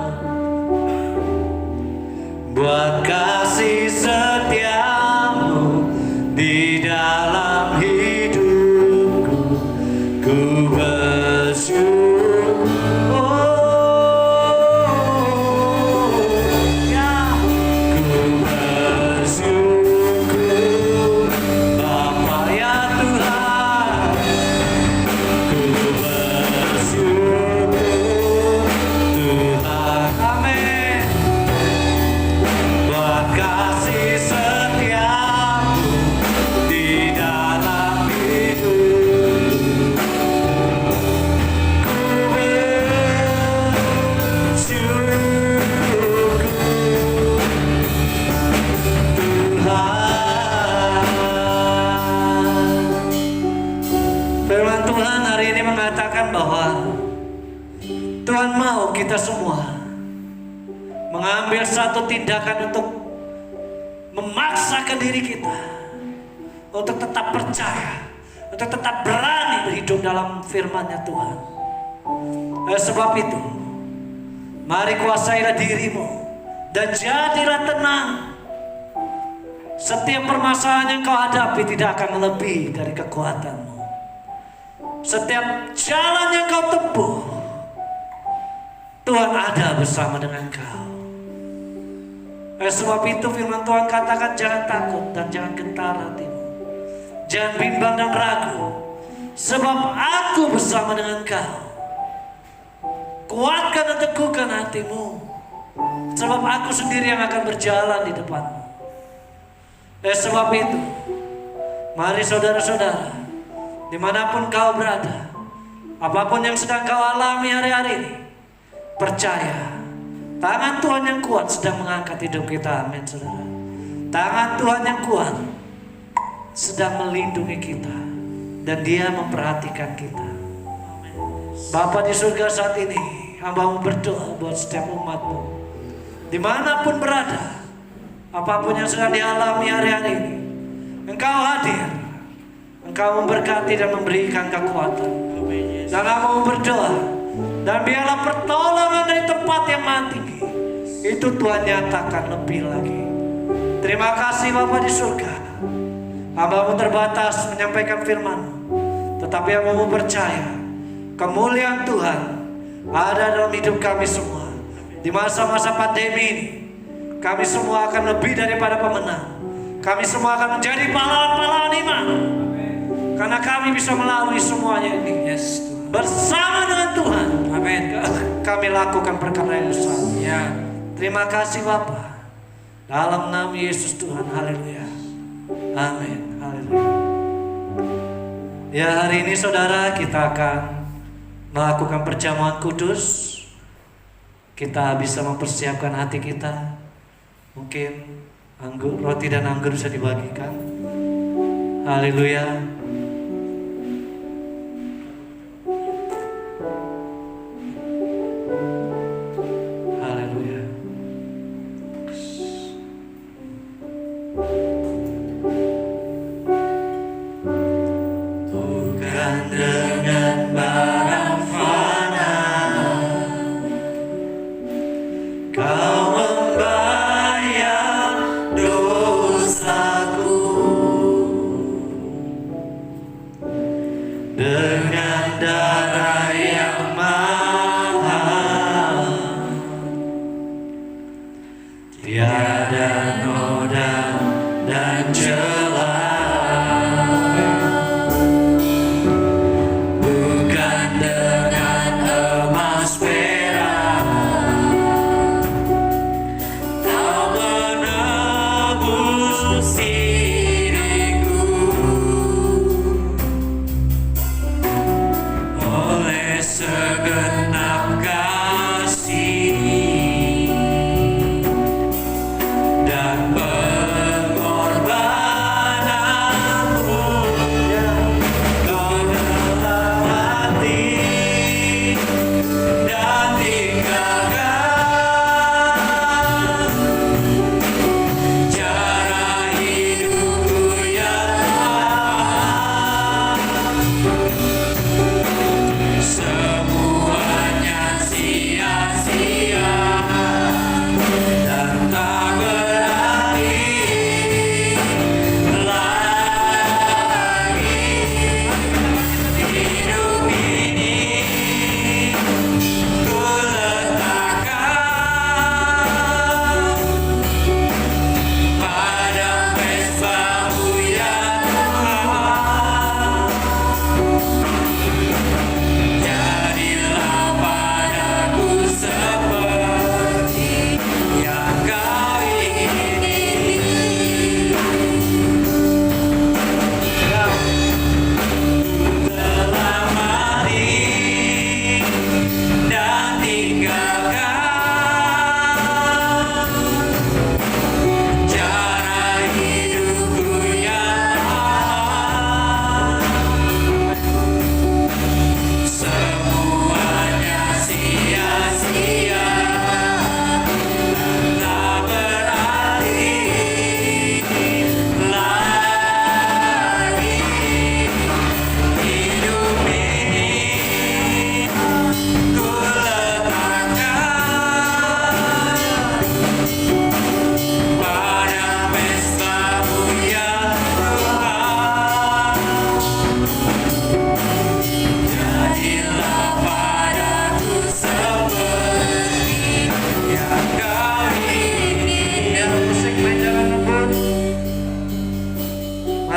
buat kasih setia-Mu di dalam hidupku. Ku bersyukur, ya, ku bersyukur Bapa ya Tuhan. Ku bersyukur Tuhan. Amin. Buat kasih setia-Mu di dalam hidup. Ku bersyukur Tuhan. Firman Tuhan hari ini mengatakan bahwa Tuhan mau kita semua mengambil satu tindakan untuk memaksakan diri kita untuk tetap percaya, untuk tetap berani berhidup dalam firman-Nya Tuhan. Sebab itu, mari kuasailah dirimu dan jadilah tenang. Setiap permasalahan yang kau hadapi tidak akan lebih dari kekuatanmu. Setiap jalan yang kau tempuh, Tuhan ada bersama dengan kau. Sebab itu firman Tuhan katakan, jangan takut dan jangan gentar hatimu. Jangan bimbang dan ragu, sebab aku bersama dengan kau. Kuatkan dan teguhkan hatimu, sebab aku sendiri yang akan berjalan di depanmu. Sebab itu, mari saudara-saudara, dimanapun kau berada, apapun yang sedang kau alami hari-hari ini, percaya, tangan Tuhan yang kuat sedang mengangkat hidup kita. Amin, saudara. Tangan Tuhan yang kuat sedang melindungi kita, dan Dia memperhatikan kita. Bapa di surga, saat ini hamba-Mu berdoa buat setiap umat-Mu, dimanapun berada, apapun yang sedang dialami hari-hari ini, Engkau hadir, Engkau memberkati dan memberikan kekuatan. Dan hamba-Mu berdoa, dan biarlah pertolongan dari tempat yang maha tinggi itu Tuhan nyatakan lebih lagi. Terima kasih Bapa di surga. Hamba-Mu terbatas menyampaikan firman-Mu, tetapi hamba-Mu percaya kemuliaan Tuhan ada dalam hidup kami semua. Di masa-masa pandemi ini, kami semua akan lebih daripada pemenang. Kami semua akan menjadi pahlawan-pahlawan iman, karena kami bisa melalui semuanya ini. Yes, Tuhan. Bersama dengan Tuhan, Amin. kami lakukan perkara yang besar. Ya. Terima kasih Bapa, dalam nama Yesus Tuhan. Haleluya. Amin. Haleluya. Ya, hari ini saudara, kita akan melakukan perjamuan kudus. Kita bisa mempersiapkan hati kita. Mungkin roti dan anggur bisa dibagikan. Haleluya. Haleluya. Bukan dengan barang fana kau membayar dosaku, dengan darah yang mahal, tiada noda dan celah. Bukan dengan emas perak kau menebus diriku, oleh segenap kasih dan pengorbanan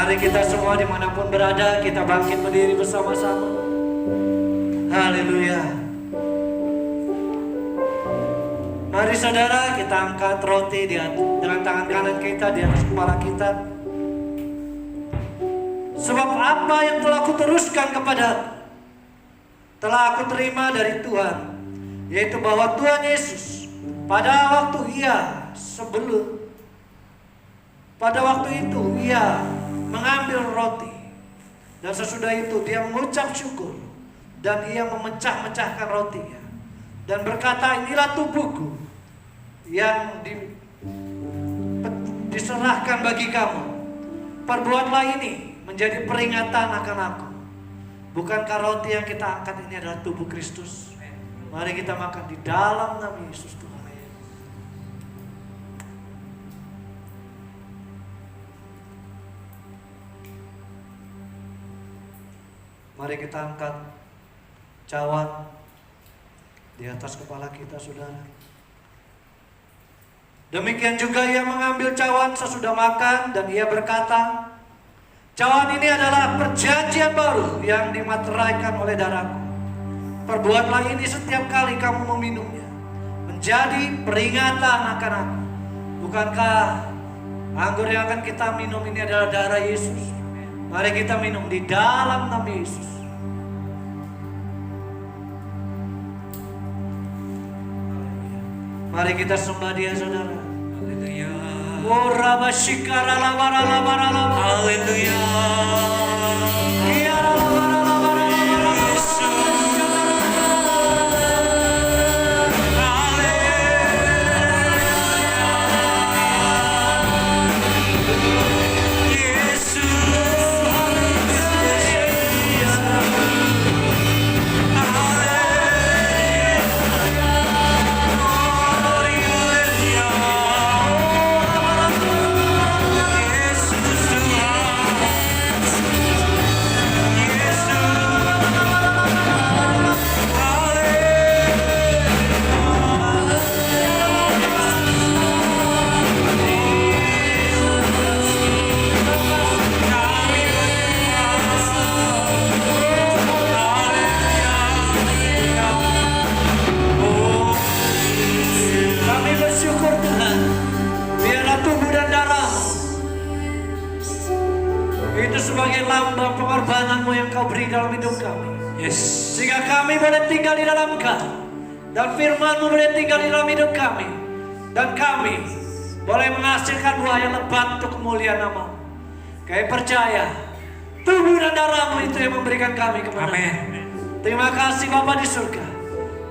Mari kita semua dimanapun berada, kita bangkit berdiri bersama-sama. Haleluya. Mari saudara, kita angkat roti dengan tangan kanan kita di atas kepala kita. Sebab apa yang telah aku teruskan kepadamu telah aku terima dari Tuhan, yaitu bahwa Tuhan Yesus pada waktu itu ia mengambil roti, dan sesudah itu dia mengucap syukur dan ia memecah-mecahkan rotinya dan berkata, inilah tubuhku yang diserahkan bagi kamu. Perbuatlah ini menjadi peringatan akan aku. Bukankah roti yang kita angkat ini adalah tubuh Kristus? Mari kita makan di dalam nama Yesus Tuhan. Mari kita angkat cawan di atas kepala kita, saudara. Demikian juga ia mengambil cawan sesudah makan dan ia berkata, cawan ini adalah perjanjian baru yang dimateraikan oleh darahku. Perbuatlah ini setiap kali kamu meminumnya, menjadi peringatan akan aku. Bukankah anggur yang akan kita minum ini adalah darah Yesus? Mari kita minum di dalam nama Yesus. Mari kita sembah Dia, saudara. Haleluya. Oh, rabashikara labara labara labara. Haleluya. Kiara labara labara labara. Sebagai lambang pengorbananmu yang kau beri dalam hidup kami. Yes. Sehingga kami boleh tinggal di dalam kau, dan firman-Mu boleh tinggal di dalam hidup kami, dan kami boleh menghasilkan buah yang lebat untuk kemuliaan nama-Mu. Kami percaya tubuh dan darah-Mu itu yang memberikan kami kemenangan. Amin. Terima kasih Bapa di surga,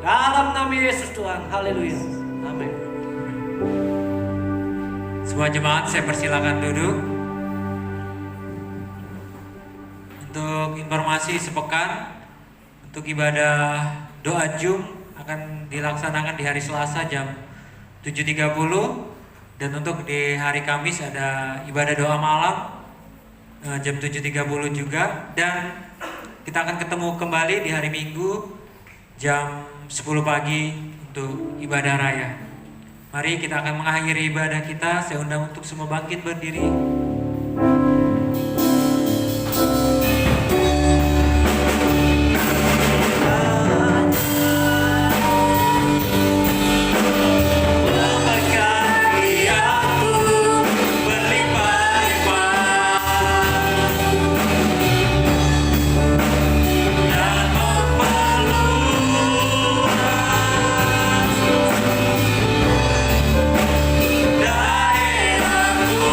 dalam nama Yesus Tuhan. Haleluya. Amin. Semua jemaat saya persilakan duduk. Untuk informasi sepekan, untuk ibadah doa Jum akan dilaksanakan di hari Selasa jam 7.30, dan untuk di hari Kamis ada ibadah doa malam jam 7.30 juga, dan kita akan ketemu kembali di hari Minggu jam 10 pagi untuk ibadah raya. Mari kita akan mengakhiri ibadah kita. Saya undang untuk semua bangkit berdiri. Daerahku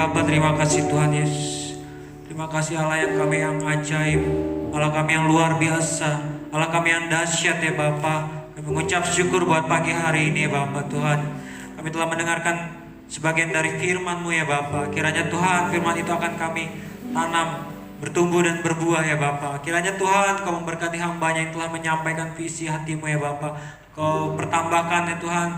Bapa, terima kasih Tuhan Yesus. Terima kasih Allah yang ajaib, Allah kami yang luar biasa, Allah kami yang dahsyat ya Bapa. Kami mengucap syukur buat pagi hari ini ya Bapa Tuhan. Kami telah mendengarkan sebagian dari firman-Mu ya Bapa. Kiranya Tuhan firman itu akan kami tanam, bertumbuh dan berbuah ya Bapa. Kiranya Tuhan Kau memberkati hamba-Nya yang telah menyampaikan visi hati-Mu ya Bapa. Kau pertambahkan ya Tuhan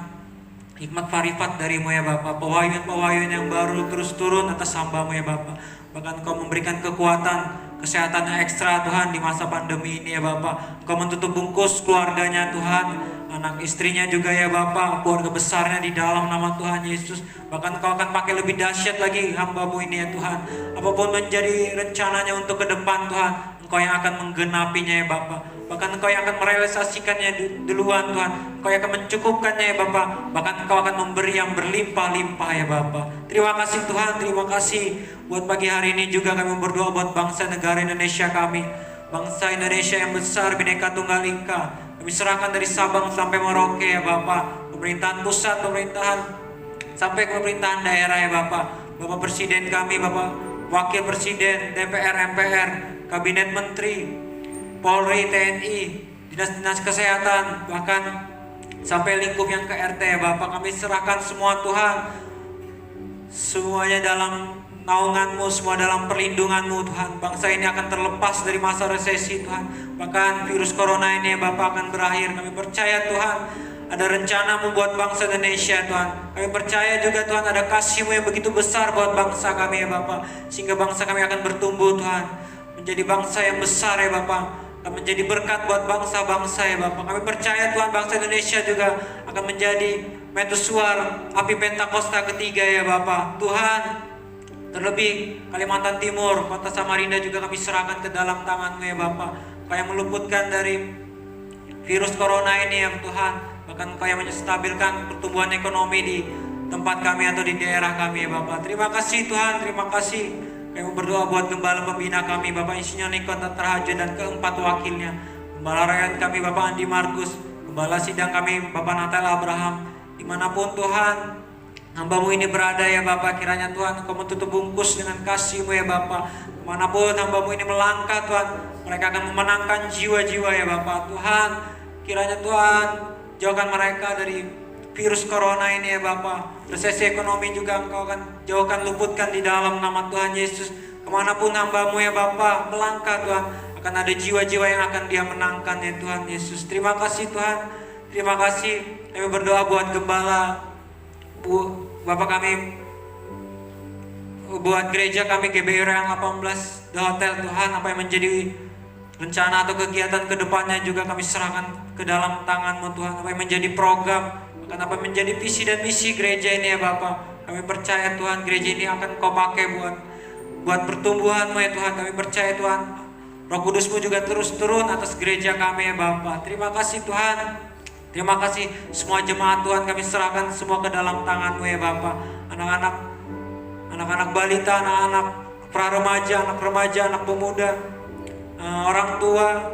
hikmat marifat dari-Mu ya Bapa. Pewahyuan-pewahyuan yang baru terus turun atas hamba-Mu ya Bapa. Bahkan Kau memberikan kekuatan, kesehatan yang ekstra Tuhan di masa pandemi ini ya Bapa. Kau menutup bungkus keluarganya Tuhan, anak istrinya juga ya Bapa, keluarga besarnya di dalam nama Tuhan Yesus. Bahkan Kau akan pakai lebih dahsyat lagi hamba-Mu ini ya Tuhan. Apapun menjadi rencananya untuk ke depan Tuhan, Engkau yang akan menggenapinya ya Bapa. Bahkan Engkau yang akan merealisasikannya duluan Tuhan. Engkau yang akan mencukupkannya ya Bapa. Bahkan Engkau akan memberi yang berlimpah-limpah ya Bapa. Terima kasih Tuhan, terima kasih. Buat pagi hari ini juga kami berdoa buat bangsa negara Indonesia kami. Bangsa Indonesia yang besar, Bhinneka Tunggal Ika. Kami serahkan dari Sabang sampai Merauke ya Bapa. Pemerintahan pusat, pemerintahan sampai ke pemerintahan daerah ya Bapa. Bapak Presiden kami, Bapak Wakil Presiden, DPR, MPR, Kabinet Menteri, Polri, TNI, dinas-dinas kesehatan, bahkan sampai lingkup yang ke RT ya Bapak. Kami serahkan semua Tuhan. Semuanya dalam naungan-Mu, semua dalam perlindungan-Mu Tuhan. Bangsa ini akan terlepas dari masa resesi Tuhan. Bahkan virus corona ini ya Bapak akan berakhir. Kami percaya Tuhan ada rencana-Mu buat bangsa Indonesia Tuhan. Kami percaya juga Tuhan ada kasih-Mu yang begitu besar buat bangsa kami ya Bapak. Sehingga bangsa kami akan bertumbuh Tuhan. Menjadi bangsa yang besar ya Bapak. Akan menjadi berkat buat bangsa-bangsa ya Bapak. Kami percaya Tuhan bangsa Indonesia juga akan menjadi mercusuar api Pentakosta ketiga ya Bapak. Tuhan, terlebih Kalimantan Timur, kota Samarinda juga kami serahkan ke dalam tangan-Mu ya Bapak. Kau yang meluputkan dari virus corona ini ya Tuhan. Bahkan Kau yang menstabilkan pertumbuhan ekonomi di tempat kami atau di daerah kami ya Bapak. Terima kasih Tuhan, terima kasih. Kami berdoa buat gembala pembina kami, Bapak Insinyur Niko Tatrahaja dan keempat wakilnya. Gembala rakyat kami, Bapak Andi Markus. Gembala sidang kami, Bapak Natal Abraham. Dimanapun Tuhan hamba-Mu ini berada ya Bapak, kiranya Tuhan Engkau menutup bungkus dengan kasih-Mu ya Bapak. Kemanapun hamba-Mu ini melangkah Tuhan, mereka akan memenangkan jiwa-jiwa ya Bapak. Tuhan, kiranya Tuhan jauhkan mereka dari virus corona ini ya Bapak. Resesi ekonomi juga Engkau akan jauhkan, luputkan di dalam nama Tuhan Yesus. Kemanapun hamba-Mu ya Bapak melangkah Tuhan, akan ada jiwa-jiwa yang akan Dia menangkan ya Tuhan Yesus. Terima kasih Tuhan, terima kasih. Kami berdoa buat gembala Bapak kami, buat gereja kami GBI yang 18 The Hotel Tuhan. Apa yang menjadi rencana atau kegiatan kedepannya juga kami serahkan ke dalam tangan-Mu Tuhan. Apa yang menjadi program, bahkan apa yang menjadi visi dan misi gereja ini ya Bapak. Kami percaya Tuhan gereja ini akan Kau pakai buat pertumbuhan-Mu ya Tuhan. Kami percaya Tuhan Roh Kudus-Mu juga terus turun atas gereja kami ya Bapak. Terima kasih Tuhan. Terima kasih semua jemaat Tuhan, kami serahkan semua ke dalam tangan-Mu ya Bapak. Anak-anak balita, anak-anak pra-remaja, anak remaja, anak pemuda, orang tua,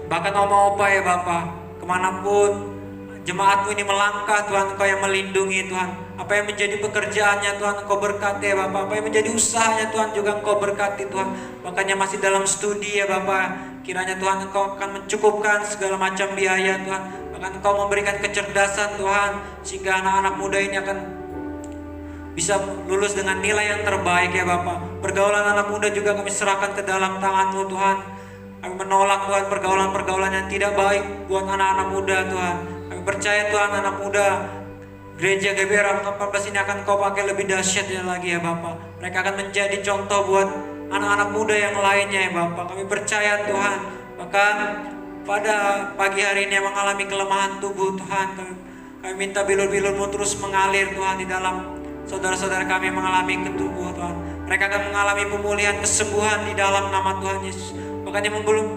bahkan oma opa ya Bapak. Kemanapun jemaat-Mu ini melangkah Tuhan, Engkau yang melindungi Tuhan. Apa yang menjadi pekerjaannya Tuhan Engkau berkati ya Bapak. Apa yang menjadi usahanya Tuhan juga Engkau berkati Tuhan. Makanya masih dalam studi ya Bapak, kiranya Tuhan Engkau akan mencukupkan segala macam biaya Tuhan. Bahkan Engkau memberikan kecerdasan Tuhan, sehingga anak-anak muda ini akan bisa lulus dengan nilai yang terbaik ya Bapak. Pergaulan anak muda juga kami serahkan ke dalam tangan-Mu Tuhan. Kami menolak Tuhan pergaulan-pergaulan yang tidak baik buat anak-anak muda Tuhan. Kami percaya Tuhan anak muda gereja GBR 14 ini akan Kau pakai lebih dahsyat lagi ya Bapak. Mereka akan menjadi contoh buat anak-anak muda yang lainnya ya Bapak. Kami percaya Tuhan. Bahkan pada pagi hari ini yang mengalami kelemahan tubuh Tuhan, kami minta bilur-bilur-Mu terus mengalir Tuhan di dalam saudara-saudara kami yang mengalami ketubuh Tuhan. Mereka akan mengalami pemulihan, kesembuhan di dalam nama Tuhan Yesus. Bahkan yang belum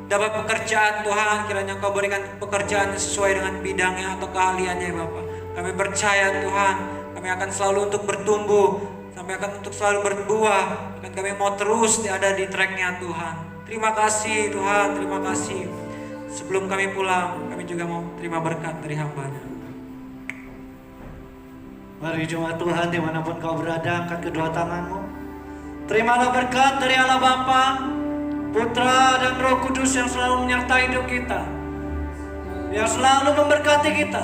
dapat pekerjaan Tuhan, kiranya Kau berikan pekerjaan sesuai dengan bidangnya atau keahliannya ya Bapak. Kami percaya Tuhan, kami akan selalu untuk bertumbuh, kami akan untuk selalu berbuah, dan kami mau terus ada di tracknya Tuhan. Terima kasih Tuhan, terima kasih. Sebelum kami pulang, kami juga mau terima berkat dari hamba-Nya. Mari jemaat Tuhan dimanapun kau berada, angkat kedua tanganmu. Terimalah berkat dari Allah Bapa, Putra dan Roh Kudus yang selalu menyertai hidup kita, yang selalu memberkati kita,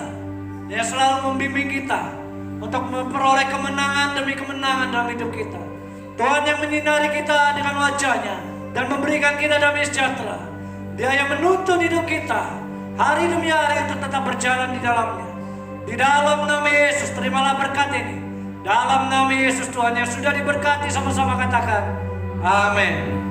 yang selalu membimbing kita untuk memperoleh kemenangan demi kemenangan dalam hidup kita. Tuhan yang menyinari kita dengan wajahnya dan memberikan kita damai sejahtera. Dia yang menuntun hidup kita hari demi hari untuk tetap berjalan di dalamnya. Di dalam nama Yesus, terimalah berkat ini. Dalam nama Yesus Tuhan yang sudah diberkati, sama-sama katakan amin.